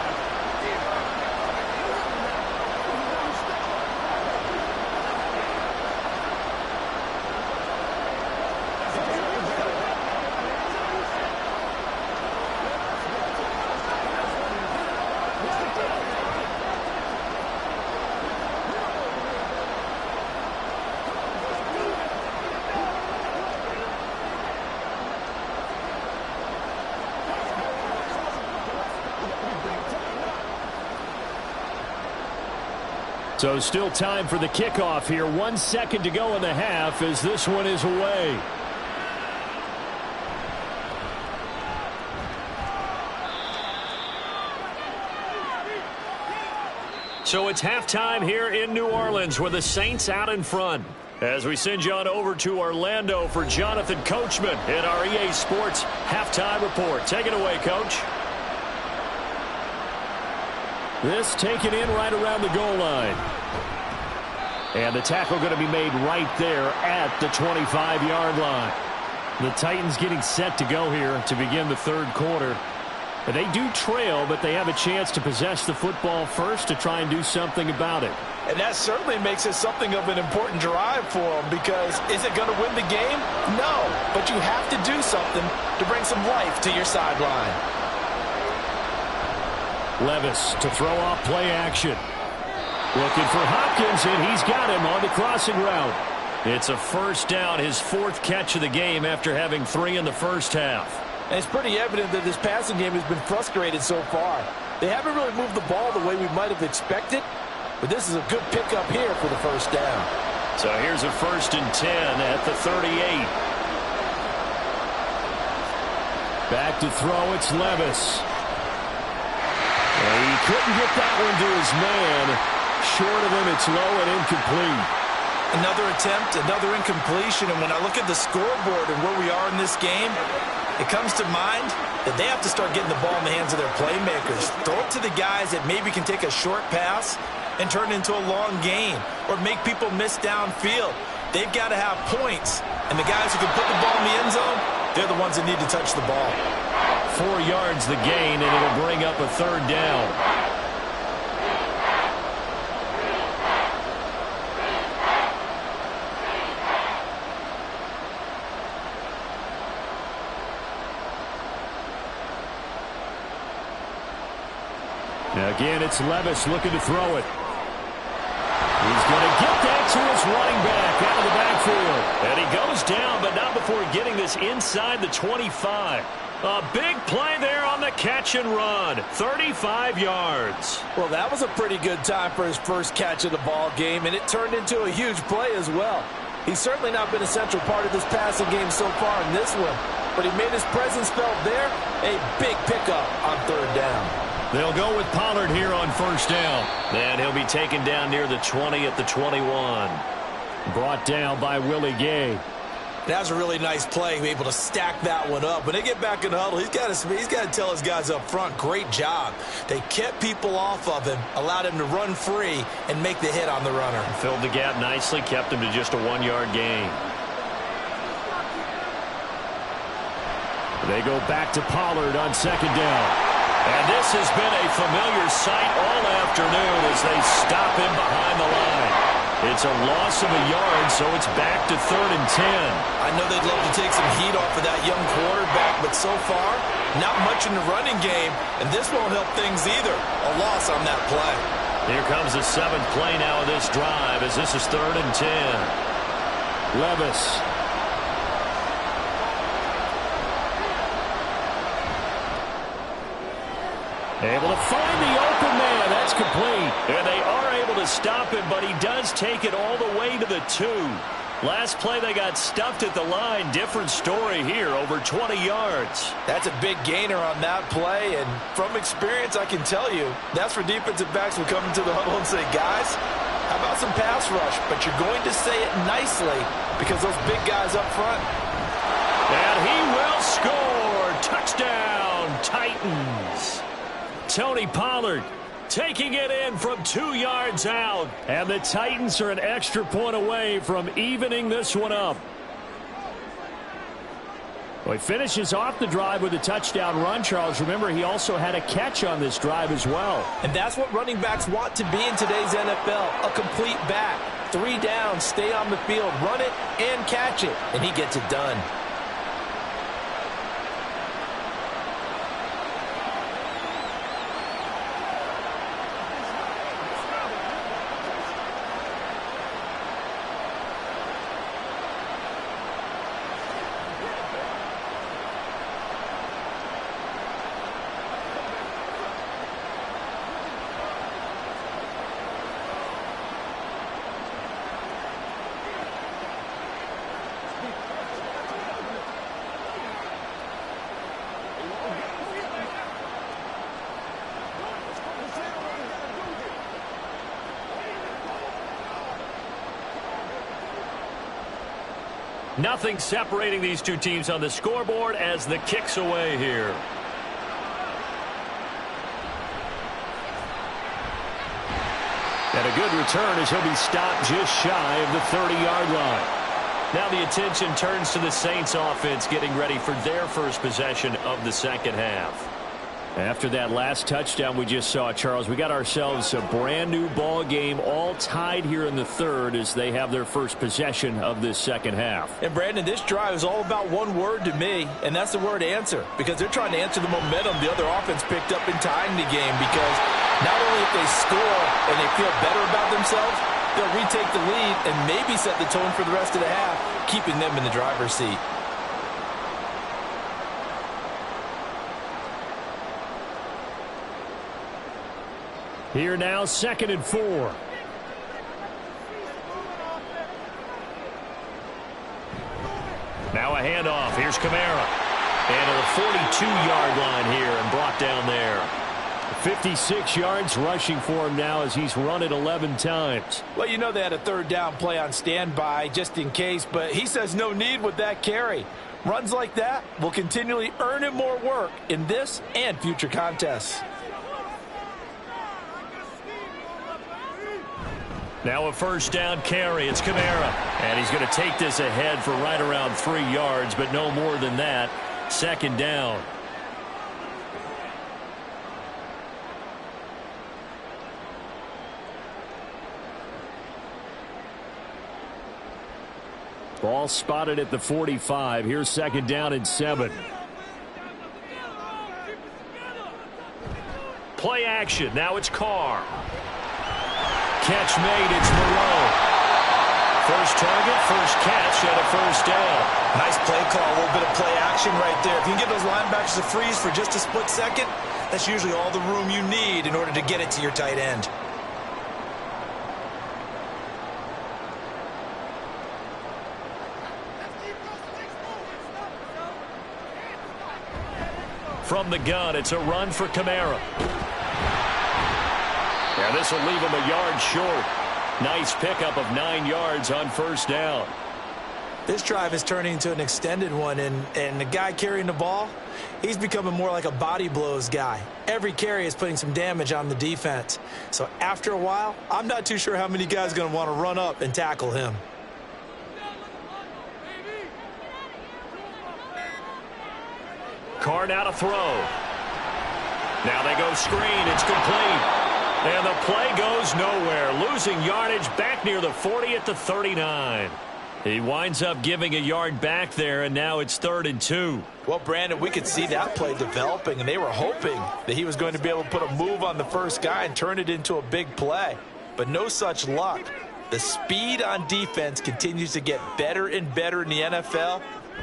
So still time for the kickoff here. 1 second to go in the half as this one is away. So it's halftime here in New Orleans with the Saints out in front. As we send you on over to Orlando for Jonathan Coachman in our EA Sports Halftime Report. Take it away, Coach. This taken in right around the goal line. And the tackle going to be made right there at the 25-yard line. The Titans getting set to go here to begin the third quarter. They do trail, but they have a chance to possess the football first to try and do something about it. And that certainly makes it something of an important drive for them, because is it going to win the game? No, but you have to do something to bring some life to your sideline. Levis to throw off play action. Looking for Hopkins, and he's got him on the crossing route. It's a first down, his 4th catch of the game after having 3 in the first half. And it's pretty evident that this passing game has been frustrated so far. They haven't really moved the ball the way we might have expected, but this is a good pickup here for the first down. So here's a 1st and 10 at the 38. Back to throw, it's Levis. He couldn't get that one to his man. Short of him, it's low and incomplete. Another attempt, another incompletion, and when I look at the scoreboard and where we are in this game, it comes to mind that they have to start getting the ball in the hands of their playmakers. Throw it to the guys that maybe can take a short pass and turn it into a long gain or make people miss downfield. They've got to have points, and the guys who can put the ball in the end zone, they're the ones that need to touch the ball. 4 yards the gain, and it'll bring up a 3rd down. Again, it's Levis looking to throw it. He's going to get that to his running back out of the backfield. And he goes down, but not before getting this inside the 25. A big play there on the catch and run. 35 yards. Well, that was a pretty good time for his first catch of the ball game, and it turned into a huge play as well. He's certainly not been a central part of this passing game so far in this one, but he made his presence felt there. A big pickup on third down. They'll go with Pollard here on first down. And he'll be taken down near the 20 at the 21. Brought down by Willie Gay. That was a really nice play, able to stack that one up. When they get back in the huddle, he's got to tell his guys up front, great job. They kept people off of him, allowed him to run free, and make the hit on the runner. Filled the gap nicely, kept him to just a 1-yard gain. They go back to Pollard on second down. And this has been a familiar sight all afternoon as they stop him behind the line. It's a loss of a yard, so it's back to 3rd and 10. I know they'd love to take some heat off of that young quarterback, but so far, not much in the running game, and this won't help things either. A loss on that play. Here comes the 7th play now of this drive as this is 3rd and 10. Levis. Able to find the open man. That's complete. And they are able to stop him, but he does take it all the way to the 2. Last play they got stuffed at the line. Different story here, over 20 yards. That's a big gainer on that play, and from experience I can tell you, that's where defensive backs will come into the huddle and say, guys, how about some pass rush? But you're going to say it nicely because those big guys up front. And he will score. Touchdown, Titans. Tony Pollard taking it in from 2 yards out. And the Titans are an extra point away from evening this one up. Well, he finishes off the drive with a touchdown run, Charles. Remember, he also had a catch on this drive as well. And that's what running backs want to be in today's NFL, a complete back. 3 down, stay on the field, run it, and catch it. And he gets it done. Nothing separating these two teams on the scoreboard as the kick's away here. And a good return as he'll be stopped just shy of the 30-yard line. Now the attention turns to the Saints offense getting ready for their first possession of the second half. After that last touchdown we just saw, Charles, we got ourselves a brand new ball game, all tied here in the third as they have their first possession of this second half. And Brandon, this drive is all about one word to me, and that's the word answer, because they're trying to answer the momentum the other offense picked up in tying the game, because not only if they score and they feel better about themselves, they'll retake the lead and maybe set the tone for the rest of the half, keeping them in the driver's seat. Here now, 2nd and 4. Now a handoff. Here's Kamara. And to the 42-yard line here and brought down there. 56 yards rushing for him now as he's run it 11 times. Well, you know they had a 3rd down play on standby just in case, but he says no need with that carry. Runs like that will continually earn him more work in this and future contests. Now a first down carry. It's Kamara. And he's going to take this ahead for right around 3 yards, but no more than that. 2nd down. Ball spotted at the 45. Here's 2nd down and 7. Play action. Now it's Carr. Catch made. It's Moreau. First target, first catch, and a first down. Nice play call. A little bit of play action right there. If you can give those linebackers a freeze for just a split second, that's usually all the room you need in order to get it to your tight end. From the gun, it's a run for Kamara. And this will leave him a yard short. Nice pickup of 9 yards on first down. This drive is turning into an extended one, and the guy carrying the ball, he's becoming more like a body blows guy. Every carry is putting some damage on the defense. So after a while, I'm not too sure how many guys are going to want to run up and tackle him. Carr now to throw. Now they go screen. It's complete. And the play goes nowhere. Losing yardage back near the 40 at the 39. He winds up giving a yard back there, and now it's 3rd and 2. Well, Brandon, we could see that play developing, and they were hoping that he was going to be able to put a move on the first guy and turn it into a big play. But no such luck. The speed on defense continues to get better and better in the NFL.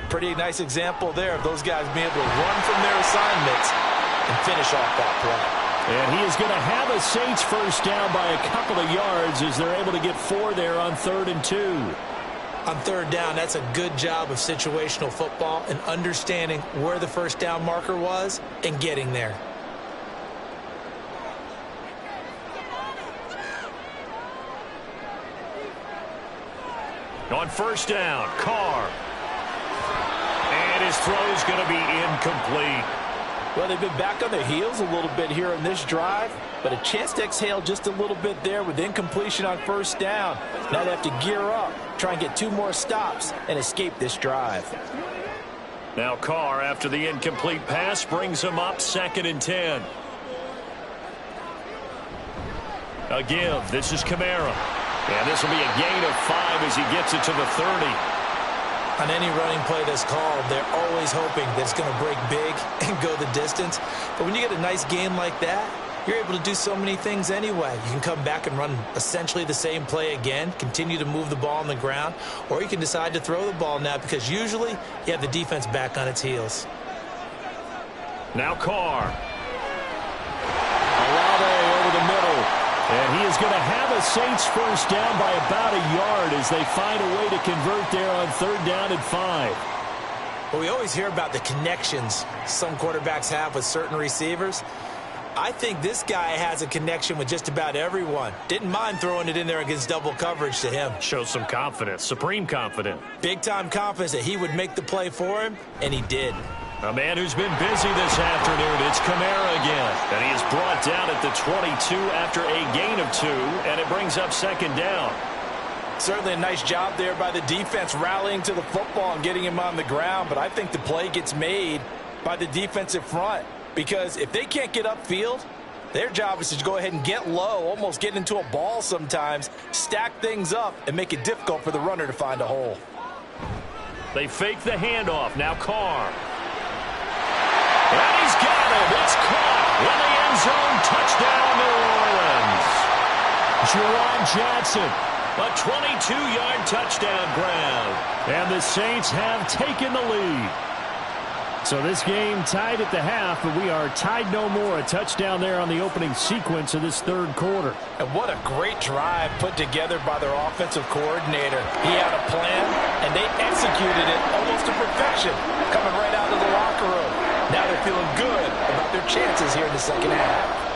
Pretty nice example there of those guys being able to run from their assignments and finish off that play. And he is going to have a Saints first down by a couple of yards as they're able to get 4 there on 3rd and 2. On 3rd down, that's a good job of situational football and understanding where the first down marker was and getting there. On first down, Carr. And his throw's going to be incomplete. Well, they've been back on their heels a little bit here in this drive, but a chance to exhale just a little bit there with incompletion on first down. Now they have to gear up, try and get 2 more stops, and escape this drive. Now Carr, after the incomplete pass, brings him up 2nd and 10. A give. This is Kamara. And this will be a gain of 5 as he gets it to the 30. On any running play that's called, they're always hoping that it's going to break big and go the distance. But when you get a nice gain like that, you're able to do so many things anyway. You can come back and run essentially the same play again, continue to move the ball on the ground, or you can decide to throw the ball now because usually you have the defense back on its heels. Now Carr. Olave over the middle. And he is going to have a Saints first down by about a yard as they find a way to convert there on 3rd down and 5. Well, we always hear about the connections some quarterbacks have with certain receivers. I think this guy has a connection with just about everyone. Didn't mind throwing it in there against double coverage to him. Shows some confidence, supreme confidence. Big-time confidence that he would make the play for him, and he did. A man who's been busy this afternoon, it's Kamara again. And he is brought down at the 22 after a gain of 2, and it brings up 2nd down. Certainly a nice job there by the defense rallying to the football and getting him on the ground, but I think the play gets made by the defensive front because if they can't get upfield, their job is to go ahead and get low, almost get into a ball sometimes, stack things up, and make it difficult for the runner to find a hole. They fake the handoff. Now Carr. And he's got him. It's caught in the end zone. Touchdown, New Orleans. Juwan Johnson, a 22-yard touchdown grab. And the Saints have taken the lead. So this game tied at the half, but we are tied no more. A touchdown there on the opening sequence of this 3rd quarter. And what a great drive put together by their offensive coordinator. He had a plan, and they executed it almost to perfection, coming right out of the locker room. Now they're feeling good about their chances here in the 2nd half.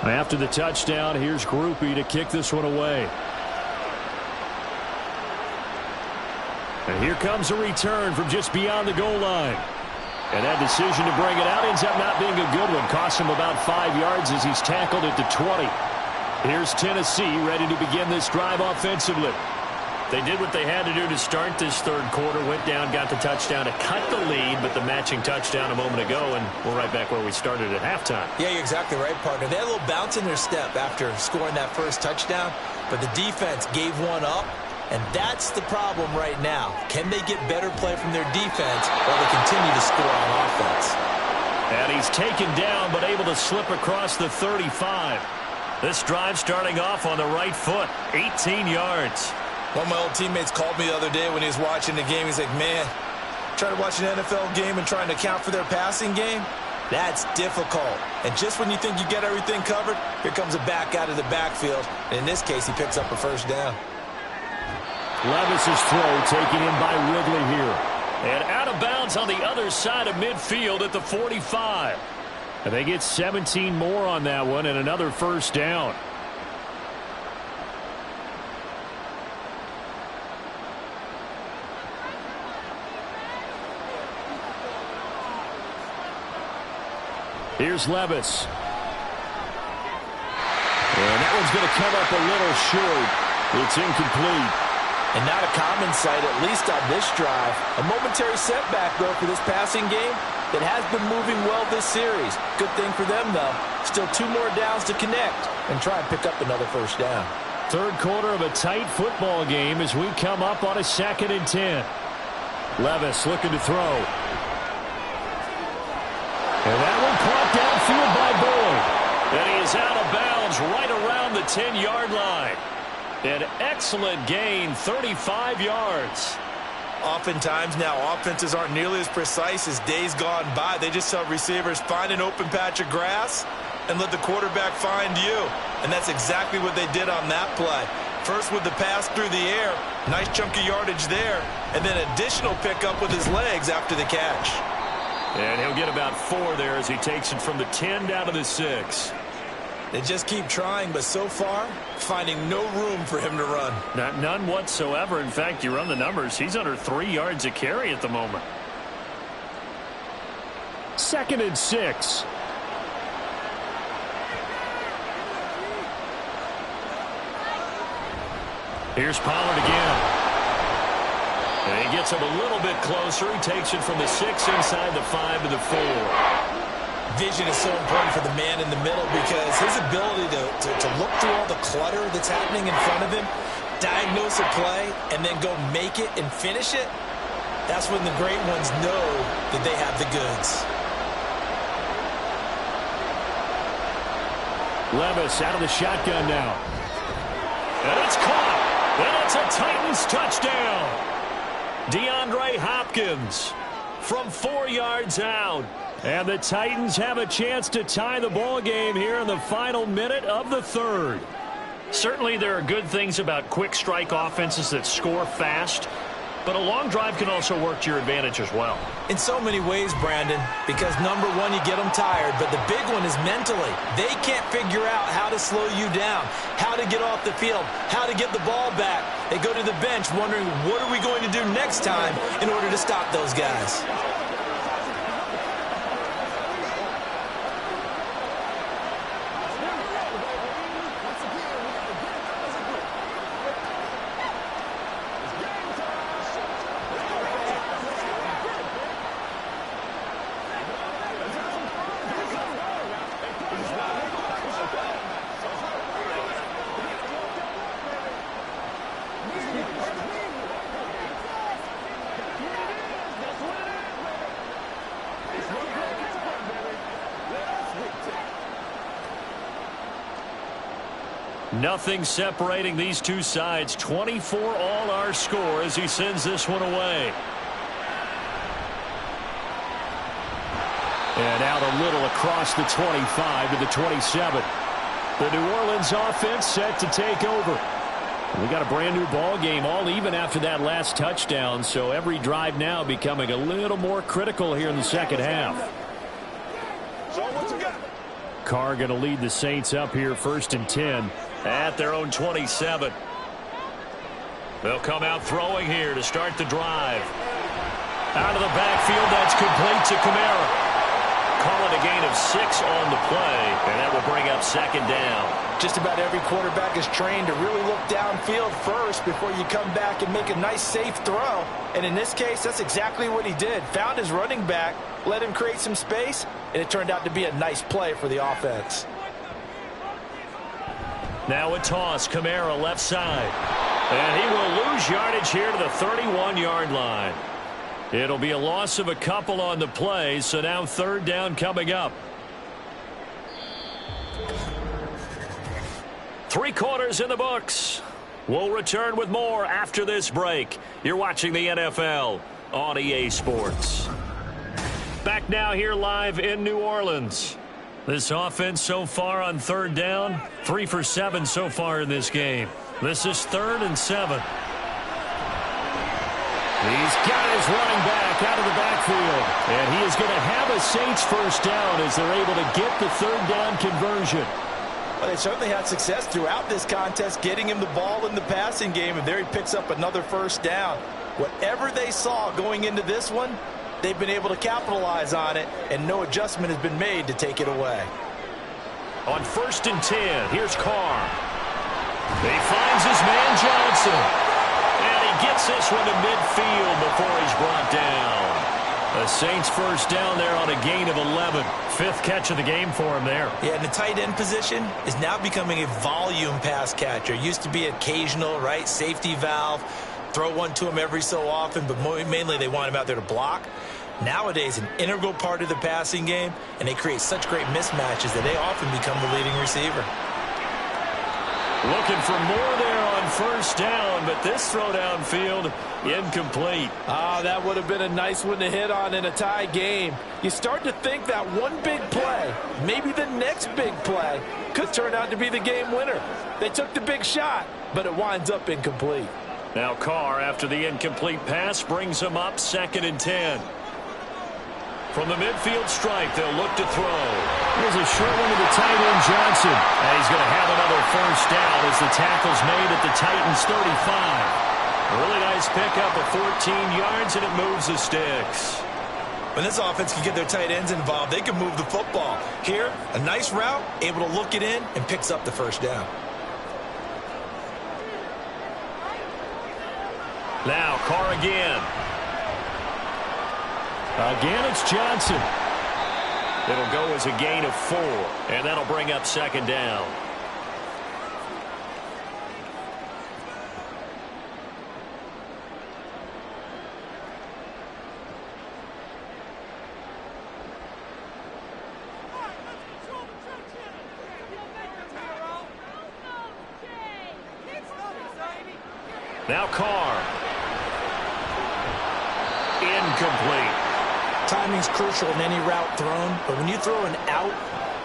After the touchdown, here's Groupie to kick this one away. And here comes a return from just beyond the goal line. And that decision to bring it out ends up not being a good one. Costs him about 5 yards as he's tackled at the 20. Here's Tennessee ready to begin this drive offensively. They did what they had to do to start this third quarter. Went down, got the touchdown to cut the lead, but the matching touchdown a moment ago, and we're right back where we started at halftime. Yeah, you're exactly right, partner. They had a little bounce in their step after scoring that first touchdown, but the defense gave one up, and that's the problem right now. Can they get better play from their defense while they continue to score on offense? And he's taken down, but able to slip across the 35. This drive starting off on the right foot, 18 yards. One of my old teammates called me the other day when he was watching the game. He's like, man, trying to watch an NFL game and trying to account for their passing game, that's difficult. And just when you think you get everything covered, here comes a back out of the backfield. And in this case, he picks up a first down. Levis's throw taken in by Ridley here. And out of bounds on the other side of midfield at the 45. And they get 17 more on that one and another first down. Here's Levis. And that one's going to come up a little short. It's incomplete. And not a common sight, at least on this drive. A momentary setback, though, for this passing game that has been moving well this series. Good thing for them, though. Still 2 more downs to connect and try and pick up another first down. Third quarter of a tight football game as we come up on a 2nd and 10. Levis looking to throw. And that one caught downfield by Boyd. And he is out of bounds right around the 10-yard line. An excellent gain, 35 yards. Oftentimes now, offenses aren't nearly as precise as days gone by. They just tell receivers, find an open patch of grass and let the quarterback find you. And that's exactly what they did on that play. First with the pass through the air, nice chunk of yardage there, and then additional pickup with his legs after the catch. And he'll get about 4 there as he takes it from the 10 down to the 6. They just keep trying, but so far, finding no room for him to run. None whatsoever. In fact, you run the numbers, he's under 3 yards a carry at the moment. 2nd and 6. Here's Pollard again. And he gets him a little bit closer. He takes it from the 6 inside the 5 to the 4. Vision is so important for the man in the middle because his ability to look through all the clutter that's happening in front of him, diagnose a play, and then go make it and finish it, that's when the great ones know that they have the goods. Levis out of the shotgun now. And it's caught. And it's a Titans touchdown. DeAndre Hopkins from 4 yards out. And the Titans have a chance to tie the ball game here in the final minute of the third. Certainly there are good things about quick strike offenses that score fast, but a long drive can also work to your advantage as well. In so many ways, Brandon, because number one, you get them tired, but the big one is mentally. They can't figure out how to slow you down, how to get off the field, how to get the ball back. They go to the bench wondering, what are we going to do next time in order to stop those guys? Nothing separating these two sides. 24 all our score as he sends this one away. And out a little across the 25 to the 27. The New Orleans offense set to take over. We got a brand new ball game, all even after that last touchdown, so every drive now becoming a little more critical here in the second half. Carr going to lead the Saints up here 1st and 10 at their own 27. They'll come out throwing here to start the drive. Out of the backfield, that's complete to Kamara. Call it a gain of 6 on the play, and that will bring up second down. Just about every quarterback is trained to really look downfield first before you come back and make a nice, safe throw. And in this case, that's exactly what he did. Found his running back, let him create some space, and it turned out to be a nice play for the offense. Now a toss, Kamara left side. And he will lose yardage here to the 31-yard line. It'll be a loss of a couple on the play, so now third down coming up. 3 quarters in the books. We'll return with more after this break. You're watching the NFL on EA Sports. Back now here live in New Orleans. This offense so far on third down, 3 for 7 so far in this game. This is 3rd and 7. He's got his running back out of the backfield. And he is going to have a Saints first down as they're able to get the third down conversion. Well, they certainly had success throughout this contest, getting him the ball in the passing game, and there he picks up another first down. Whatever they saw going into this one, they've been able to capitalize on it, and no adjustment has been made to take it away. On 1st and 10, here's Carr. He finds his man Johnson. And he gets this one to midfield before he's brought down. The Saints first down there on a gain of 11. 5th catch of the game for him there. Yeah, and the tight end position is now becoming a volume pass catcher. Used to be occasional, right? Safety valve. Throw one to him every so often, but mainly they want him out there to block. Nowadays, an integral part of the passing game, and they create such great mismatches that they often become the leading receiver. Looking for more there on first down, but this throw downfield incomplete. That would have been a nice one to hit on in a tie game. You start to think that one big play, maybe the next big play, could turn out to be the game winner. They took the big shot, but it winds up incomplete. Now Carr, after the incomplete pass, brings him up 2nd and 10. From the midfield stripe, they'll look to throw. Here's a short one to the tight end, Johnson. And he's going to have another first down as the tackle's made at the Titans' 35. Really nice pickup of 14 yards, and it moves the sticks. When this offense can get their tight ends involved, they can move the football. Here, a nice route, able to look it in, and picks up the first down. Now, Carr again. Again, it's Johnson. It'll go as a gain of 4, and that'll bring up second down. Now Carr. Incomplete. Timing's crucial in any route thrown, but when you throw an out,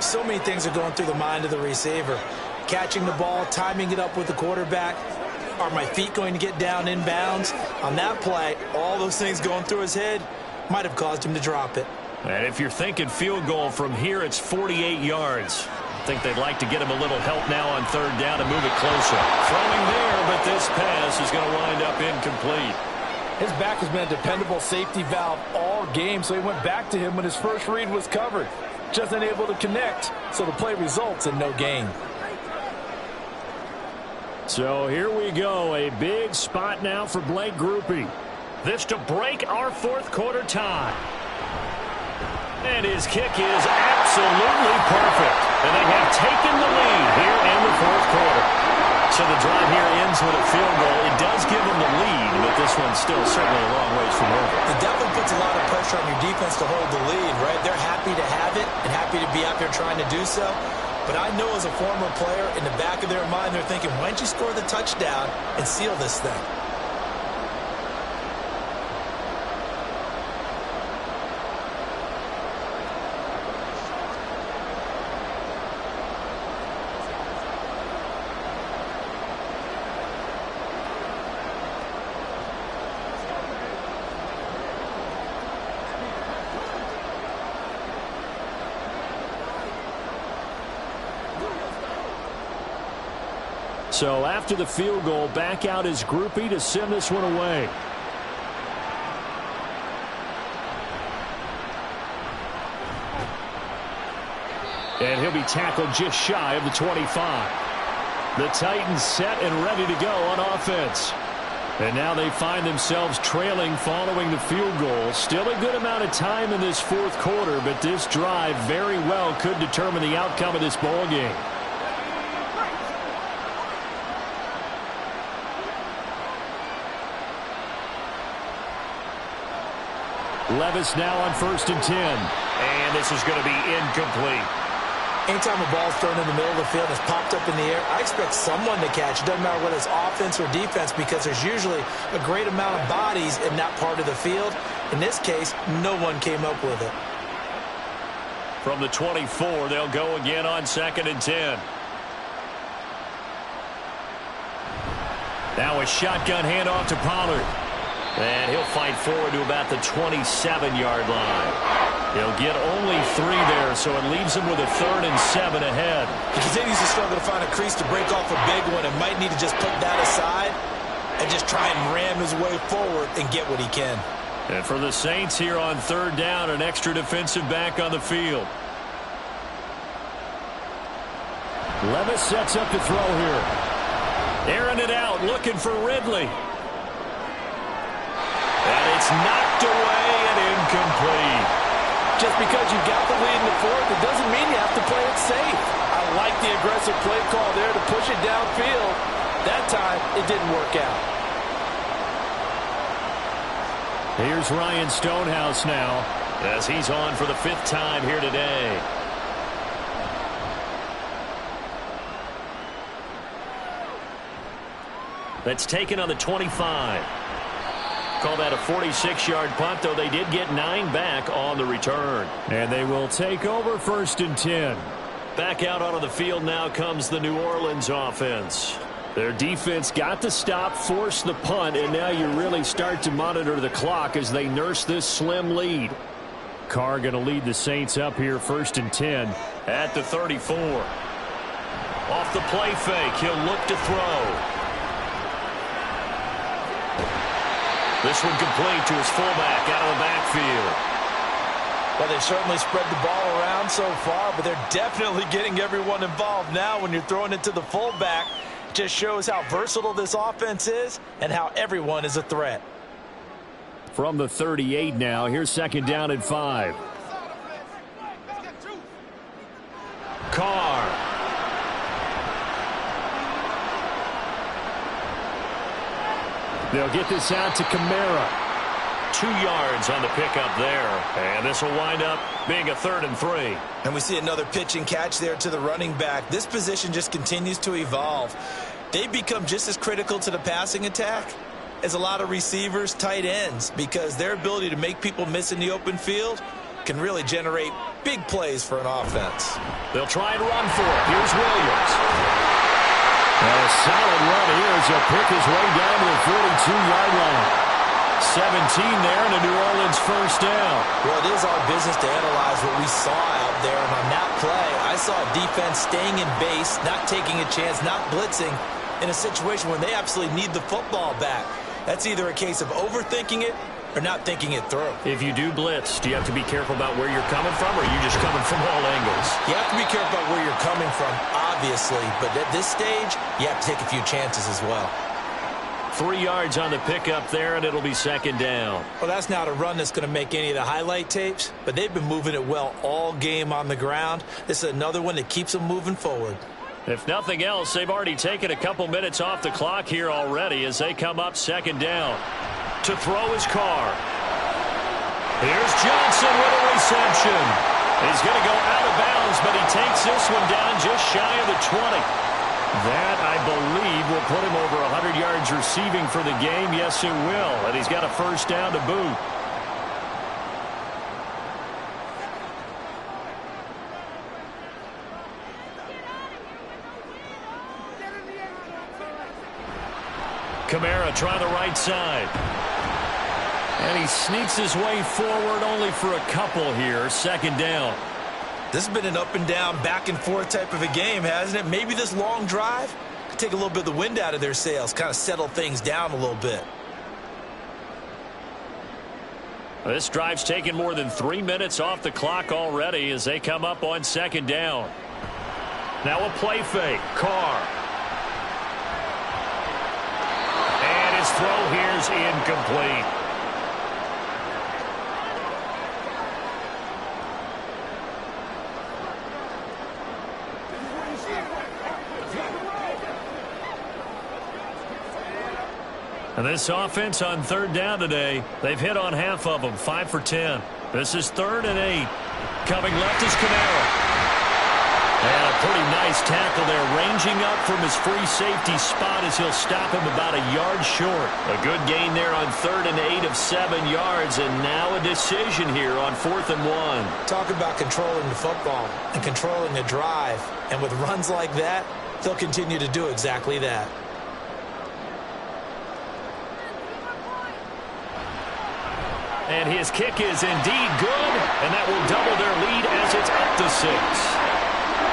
so many things are going through the mind of the receiver. Catching the ball, timing it up with the quarterback. Are my feet going to get down inbounds? On that play, all those things going through his head might have caused him to drop it. And if you're thinking field goal from here, it's 48 yards. I think they'd like to get him a little help now on third down and move it closer. Throwing there, but this pass is going to wind up incomplete. His back has been a dependable safety valve all game, so he went back to him when his first read was covered. Just unable to connect, so the play results in no gain. So here we go, a big spot now for Blake Grupe. This to break our fourth quarter tie. And his kick is absolutely perfect. And they have taken the lead here in the fourth quarter. So the drive here ends with a field goal. It does give them the lead, but this one's still certainly a long ways from over. It definitely puts a lot of pressure on your defense to hold the lead, right? They're happy to have it and happy to be out there trying to do so. But I know as a former player, in the back of their mind, they're thinking, why don't you score the touchdown and seal this thing? So after the field goal, back out is Groupie to send this one away. And he'll be tackled just shy of the 25. The Titans set and ready to go on offense. And now they find themselves trailing following the field goal. Still a good amount of time in this fourth quarter, but this drive very well could determine the outcome of this ball game. Levis now on 1st and 10. And this is going to be incomplete. Anytime a ball's thrown in the middle of the field and it's popped up in the air, I expect someone to catch. It doesn't matter whether it's offense or defense, because there's usually a great amount of bodies in that part of the field. In this case, no one came up with it. From the 24, they'll go again on 2nd and 10. Now a shotgun handoff to Pollard. And he'll fight forward to about the 27-yard line. He'll get only 3 there, so it leaves him with a 3rd and 7 ahead. He continues to struggle to find a crease to break off a big one, and might need to just put that aside and just try and ram his way forward and get what he can. And for the Saints here on 3rd down, an extra defensive back on the field. Levis sets up to throw here. Airing it out, looking for Ridley. And it's knocked away and incomplete. Just because you got the lead in the fourth, it doesn't mean you have to play it safe. I like the aggressive play call there to push it downfield. That time, it didn't work out. Here's Ryan Stonehouse now, as he's on for the 5th time here today. That's taken on the 25. Call that a 46-yard punt, though they did get 9 back on the return. And they will take over 1st and 10. Back out onto the field now comes the New Orleans offense. Their defense got the stop, forced the punt, and now you really start to monitor the clock as they nurse this slim lead. Carr going to lead the Saints up here 1st and 10 at the 34. Off the play fake, he'll look to throw. This one complete to his fullback out of the backfield. Well, they certainly spread the ball around so far, but they're definitely getting everyone involved now when you're throwing it to the fullback. Just shows how versatile this offense is and how everyone is a threat. From the 38 now, here's 2nd down and 5. Carr. They'll get this out to Kamara. 2 yards on the pickup there. And this will wind up being a 3rd and 3. And we see another pitch and catch there to the running back. This position just continues to evolve. They become just as critical to the passing attack as a lot of receivers, tight ends, because their ability to make people miss in the open field can really generate big plays for an offense. They'll try and run for it. Here's Williams. And a solid run here as he'll pick his way down to the 42-yard line. 17 there and a New Orleans 1st down. Well, it is our business to analyze what we saw out there. And on that play, I saw defense staying in base, not taking a chance, not blitzing in a situation when they absolutely need the football back. That's either a case of overthinking it or not thinking it through. If you do blitz, do you have to be careful about where you're coming from, or are you just coming from all angles? You have to be careful about where you're coming from, obviously. But at this stage, you have to take a few chances as well. 3 yards on the pickup there, and it'll be 2nd down. Well, that's not a run that's going to make any of the highlight tapes, but they've been moving it well all game on the ground. This is another one that keeps them moving forward. If nothing else, they've already taken a couple minutes off the clock here already as they come up 2nd down. To throw his Carr. Here's Johnson with a reception. He's going to go out of bounds, but he takes this one down just shy of the 20. That, I believe, will put him over 100 yards receiving for the game. Yes, it will. And he's got a 1st down to boot. Kamara trying the right side. And he sneaks his way forward only for a couple here. 2nd down. This has been an up and down, back and forth type of a game, hasn't it? Maybe this long drive might take a little bit of the wind out of their sails, kind of settle things down a little bit. This drive's taken more than 3 minutes off the clock already as they come up on second down. Now a play fake. Carr. And his throw here's incomplete. And this offense on third down today, they've hit on half of them, 5 for 10. This is 3rd and 8. Coming left is Kamara. And a pretty nice tackle there, ranging up from his free safety spot as he'll stop him about a yard short. A good gain there on 3rd and 8 of 7 yards, and now a decision here on 4th and 1. Talk about controlling the football and controlling the drive. And with runs like that, they'll continue to do exactly that. And his kick is indeed good, and that will double their lead as it's up to 6.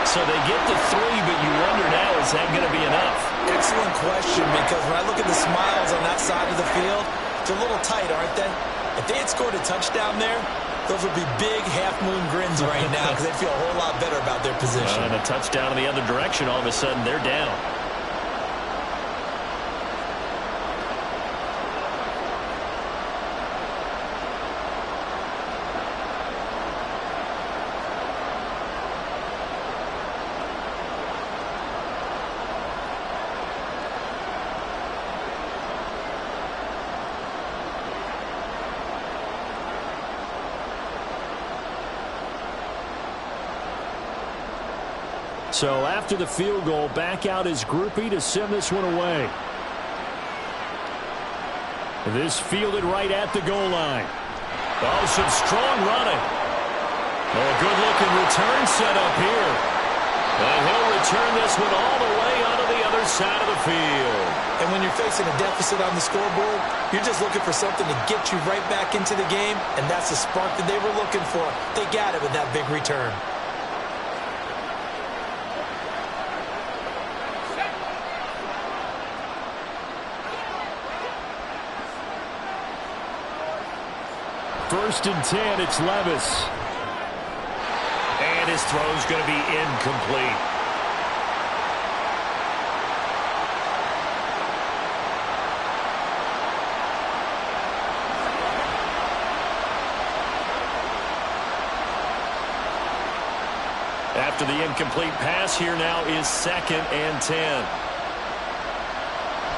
So they get to 3, but you wonder now, is that going to be enough? Excellent question, because when I look at the smiles on that side of the field, they're a little tight, aren't they? If they had scored a touchdown there, those would be big half-moon grins right now because they feel a whole lot better about their position. And a touchdown in the other direction, all of a sudden they're down. So after the field goal, back out is Groupie to send this one away. This fielded right at the goal line. Oh, some strong running. Oh, a good-looking return set up here. And he'll return this one all the way onto the other side of the field. And when you're facing a deficit on the scoreboard, you're just looking for something to get you right back into the game, and that's the spark that they were looking for. They got it with that big return. First and 10, it's Levis. And his throw's going to be incomplete. After the incomplete pass, here now is 2nd and 10.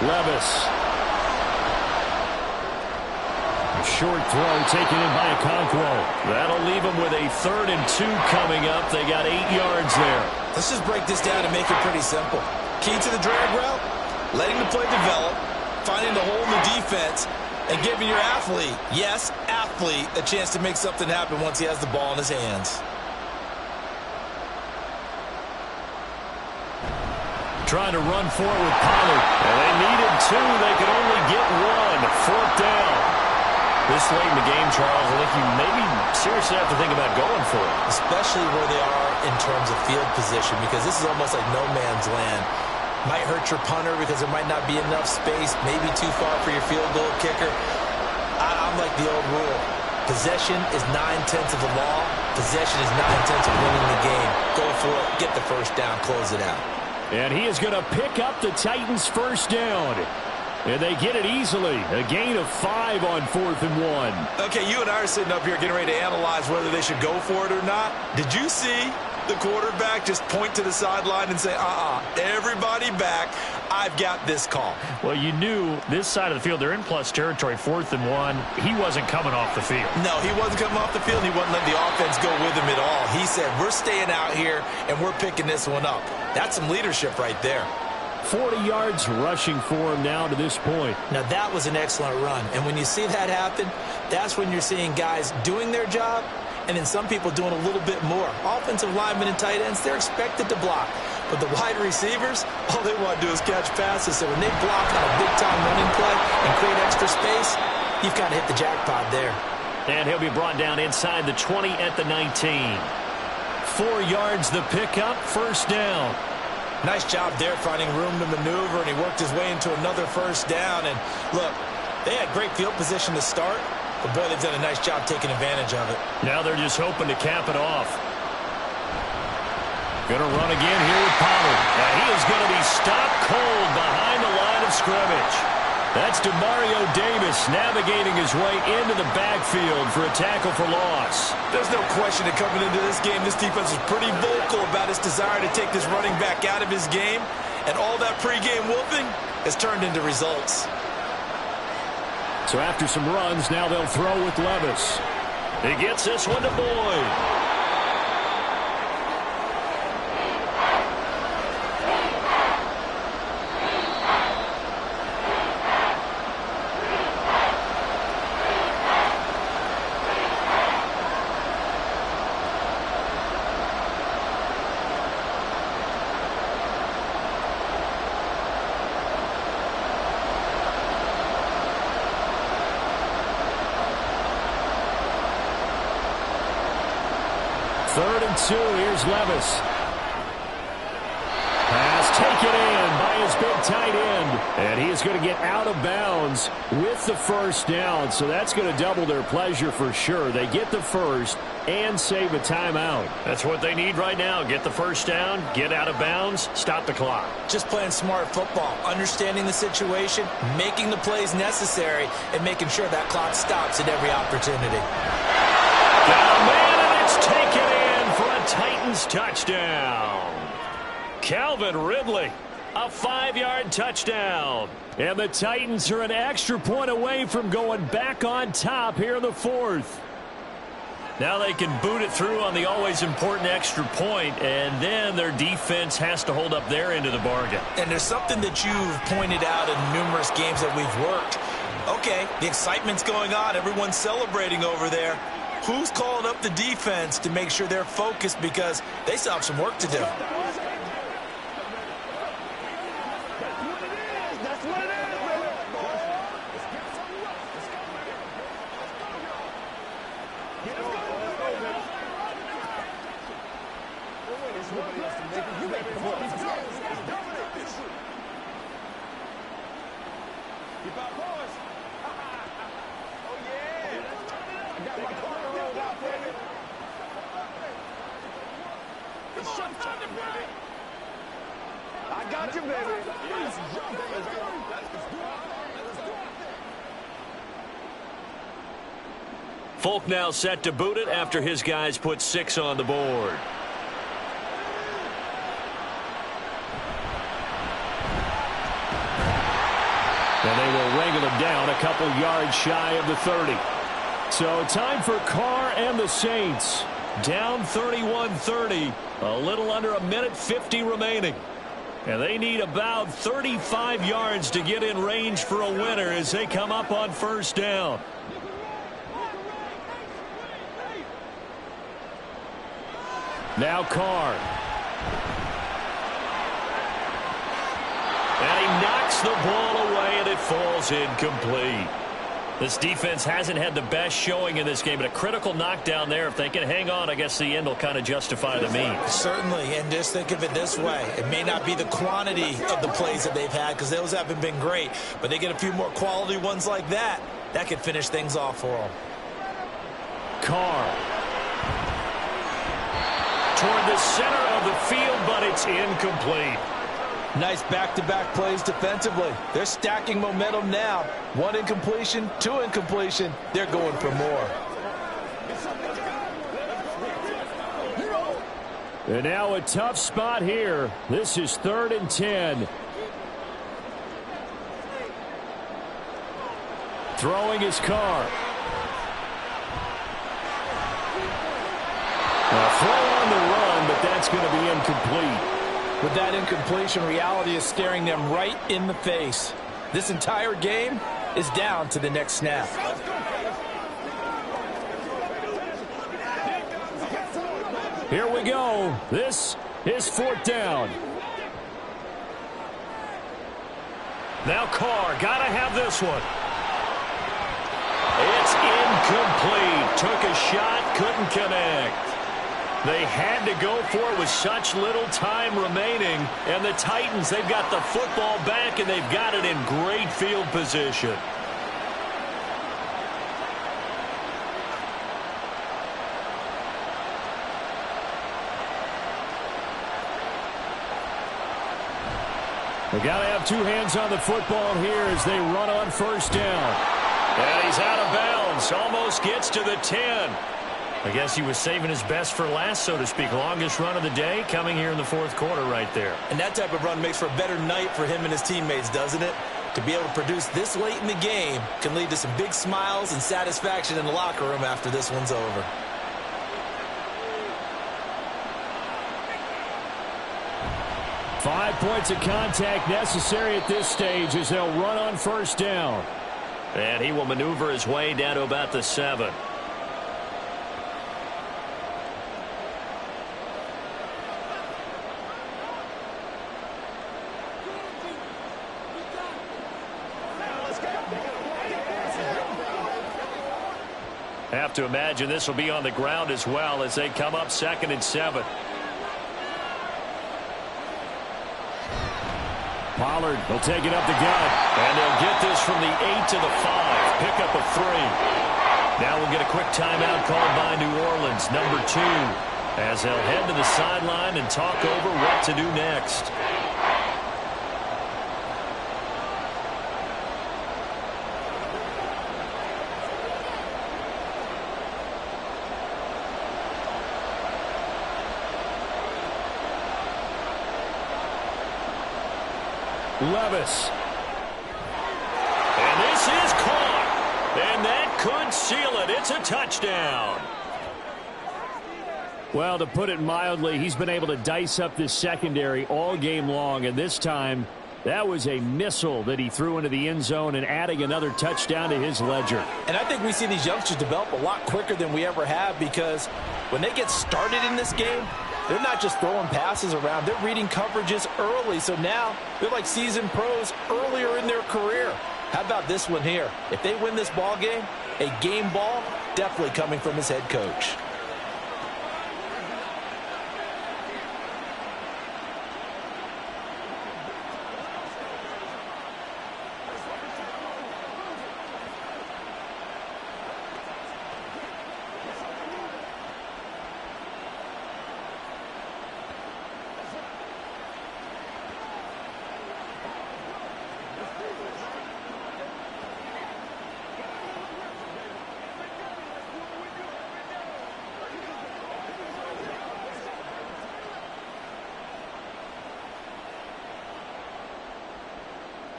Levis. Short throw taken in by Okonkwo. That'll leave them with a 3rd and 2 coming up. They got 8 yards there. Let's just break this down and make it pretty simple. Key to the drag route, letting the play develop, finding the hole in the defense, and giving your athlete, yes, athlete, a chance to make something happen once he has the ball in his hands. Trying to run forward with Pollard. And they needed 2. They could only get 1. 4th down. This late in the game, Charles, I think you maybe seriously have to think about going for it. Especially where they are in terms of field position, because this is almost like no man's land. Might hurt your punter because there might not be enough space, maybe too far for your field goal kicker. I'm like the old rule. Possession is 9/10 of the law. Possession is 9/10 of winning the game. Go for it, get the first down, close it out. And he is going to pick up the Titans' first down. And they get it easily. A gain of 5 on 4th and 1. Okay, you and I are sitting up here getting ready to analyze whether they should go for it or not. Did you see the quarterback just point to the sideline and say, everybody back, I've got this call? Well, you knew this side of the field, they're in plus territory, 4th and 1. He wasn't coming off the field. No, he wasn't coming off the field. He wasn't letting the offense go with him at all. He said, we're staying out here, and we're picking this one up. That's some leadership right there. 40 yards rushing for him now to this point. Now, that was an excellent run. And when you see that happen, that's when you're seeing guys doing their job and then some people doing a little bit more. Offensive linemen and tight ends, they're expected to block. But the wide receivers, all they want to do is catch passes. So when they block on a big-time running play and create extra space, you've kind of hit the jackpot there. And he'll be brought down inside the 20 at the 19. 4 yards the pickup, first down. Nice job there finding room to maneuver, and he worked his way into another first down. And look, they had great field position to start, but boy, they've done a nice job taking advantage of it. Now they're just hoping to cap it off. Going to run again here with Pollard. And he is going to be stopped cold behind the line of scrimmage. That's DeMario Davis navigating his way into the backfield for a tackle for loss. There's no question that coming into this game, this defense is pretty vocal about its desire to take this running back out of his game. And all that pregame whooping has turned into results. So after some runs, now they'll throw with Levis. He gets this one to Boyd. Third and 2, here's Levis. Pass taken in by his big tight end. And he is going to get out of bounds with the first down. So that's going to double their pleasure for sure. They get the first and save a timeout. That's what they need right now. Get the first down, get out of bounds, stop the clock. Just playing smart football, understanding the situation, making the plays necessary, and making sure that clock stops at every opportunity. Got a man, and it's taken in for a Titans touchdown. Calvin Ridley, a 5-yard touchdown. And the Titans are an extra point away from going back on top here in the fourth. Now they can boot it through on the always important extra point, and then their defense has to hold up their end of the bargain. And there's something that you've pointed out in numerous games that we've worked. Okay, the excitement's going on. Everyone's celebrating over there. Who's calling up the defense to make sure they're focused, because they still have some work to do? I got you, baby. Folk now set to boot it after his guys put 6 on the board. And they will wrangle him down a couple yards shy of the 30. So time for Carr and the Saints. Down 31-30. A little under a minute 50 remaining. And they need about 35 yards to get in range for a winner as they come up on first down. Now Carr. And he knocks the ball away, and it falls incomplete. This defense hasn't had the best showing in this game, but a critical knockdown there. If they can hang on, I guess the end will kind of justify the means. Certainly, and just think of it this way. It may not be the quantity of the plays that they've had, because those haven't been great, but they get a few more quality ones like that. That could finish things off for them. Carr. Toward the center of the field, but it's incomplete. Nice back-to-back plays defensively. They're stacking momentum now. 1 incompletion, 2 incompletion. They're going for more. And now a tough spot here. This is 3rd and 10. Throwing his Carr. A throw on the run, but that's going to be incomplete. With that incompletion, reality is staring them right in the face. This entire game is down to the next snap. Here we go. This is 4th down. Now Carr, gotta have this one. It's incomplete. Took a shot, couldn't connect. They had to go for it with such little time remaining. And the Titans, they've got the football back, and they've got it in great field position. They got to have two hands on the football here as they run on first down. And he's out of bounds. Almost gets to the 10. I guess he was saving his best for last, so to speak. Longest run of the day coming here in the fourth quarter right there. And that type of run makes for a better night for him and his teammates, doesn't it? To be able to produce this late in the game can lead to some big smiles and satisfaction in the locker room after this one's over. Five points of contact necessary at this stage as they'll run on first down. And he will maneuver his way down to about the 7. Have to imagine this will be on the ground as well as they come up 2nd and 7. Pollard will take it up the gut. And they'll get this from the 8 to the 5. Pick up a 3. Now we'll get a quick timeout called by New Orleans, number 2, as they'll head to the sideline and talk over what to do next. Levis. And this is caught. And that could seal it. It's a touchdown. Well, to put it mildly, he's been able to dice up this secondary all game long. And this time, that was a missile that he threw into the end zone and adding another touchdown to his ledger. And I think we see these youngsters develop a lot quicker than we ever have, because when they get started in this game, they're not just throwing passes around. They're reading coverages early. So now they're like seasoned pros earlier in their career. How about this one here? If they win this ball game, a game ball definitely coming from his head coach.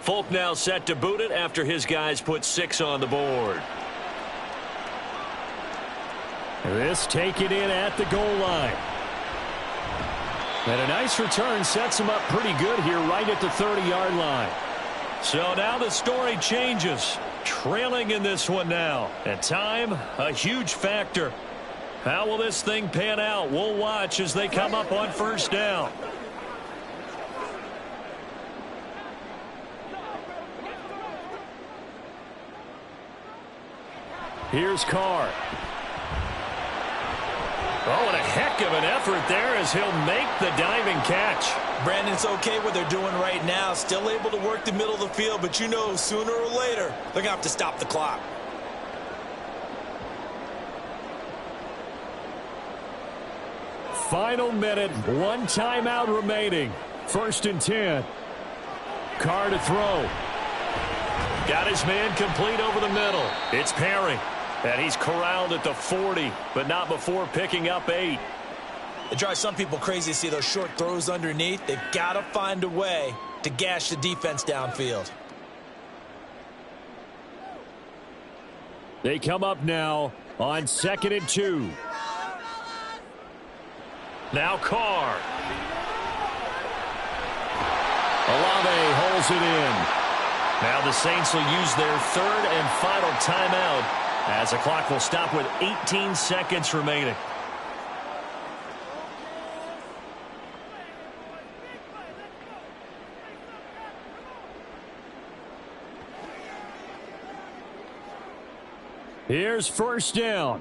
Folk now set to boot it after his guys put 6 on the board. This taken in at the goal line. And a nice return sets him up pretty good here right at the 30-yard line. So now the story changes. Trailing in this one now. And time, a huge factor. How will this thing pan out? We'll watch as they come up on first down. Here's Carr. Oh, and a heck of an effort there as he'll make the diving catch. Brandon, it's okay what they're doing right now. Still able to work the middle of the field, but you know sooner or later they're going to have to stop the clock. Final minute, one timeout remaining. 1st and 10. Carr to throw. Got his man complete over the middle. It's Perry. And he's corralled at the 40, but not before picking up 8. It drives some people crazy to see those short throws underneath. They've got to find a way to gash the defense downfield. They come up now on 2nd and 2. Now Carr. Olave holds it in. Now the Saints will use their 3rd and final timeout as the clock will stop with 18 seconds remaining. Here's first down.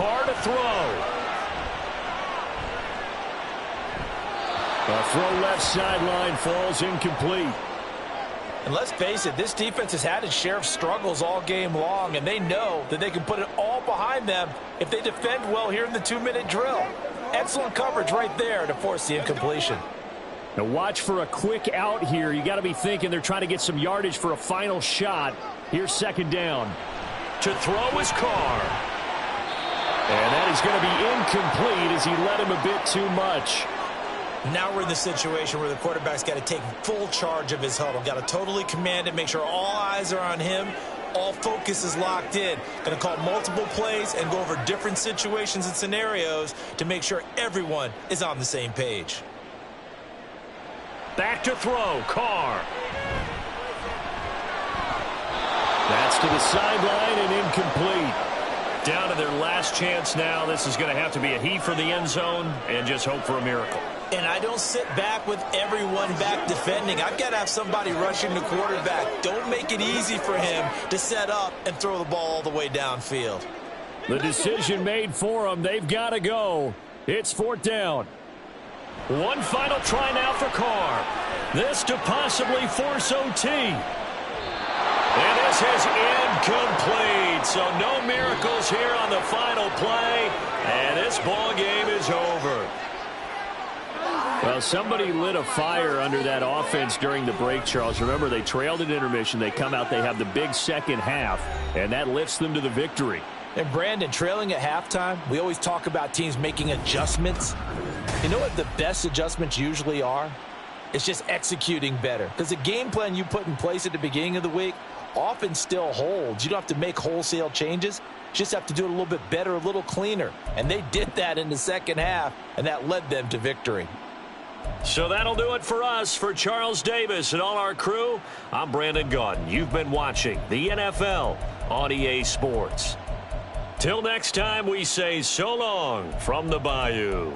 Carr to throw. A throw left sideline falls incomplete. And let's face it, this defense has had its share of struggles all game long, and they know that they can put it all behind them if they defend well here in the 2-minute drill. Excellent coverage right there to force the incompletion. Now watch for a quick out here. You got to be thinking they're trying to get some yardage for a final shot. Here's second down. To throw is Carr. And that is going to be incomplete as he led him a bit too much. Now we're in the situation where the quarterback's got to take full charge of his huddle. Got to totally command it, make sure all eyes are on him. All focus is locked in. Going to call multiple plays and go over different situations and scenarios to make sure everyone is on the same page. Back to throw, Carr. That's to the sideline and incomplete. Down to their last chance now. This is going to have to be a heave for the end zone and just hope for a miracle. And I don't sit back with everyone back defending. I've got to have somebody rushing the quarterback. Don't make it easy for him to set up and throw the ball all the way downfield. The decision made for them. They've got to go. It's fourth down. One final try now for Carr. This to possibly force OT. And this is incomplete. So no miracles here on the final play. And this ball game is over. Well, somebody lit a fire under that offense during the break, Charles. Remember, they trailed at intermission. They come out, they have the big second half, and that lifts them to the victory. And, Brandon, trailing at halftime, we always talk about teams making adjustments. You know what the best adjustments usually are? It's just executing better. Because the game plan you put in place at the beginning of the week often still holds. You don't have to make wholesale changes. You just have to do it a little bit better, a little cleaner. And they did that in the second half, and that led them to victory. So that'll do it for us. For Charles Davis and all our crew, I'm Brandon Gaudin. You've been watching the NFL on EA Sports. Till next time, we say so long from the Bayou.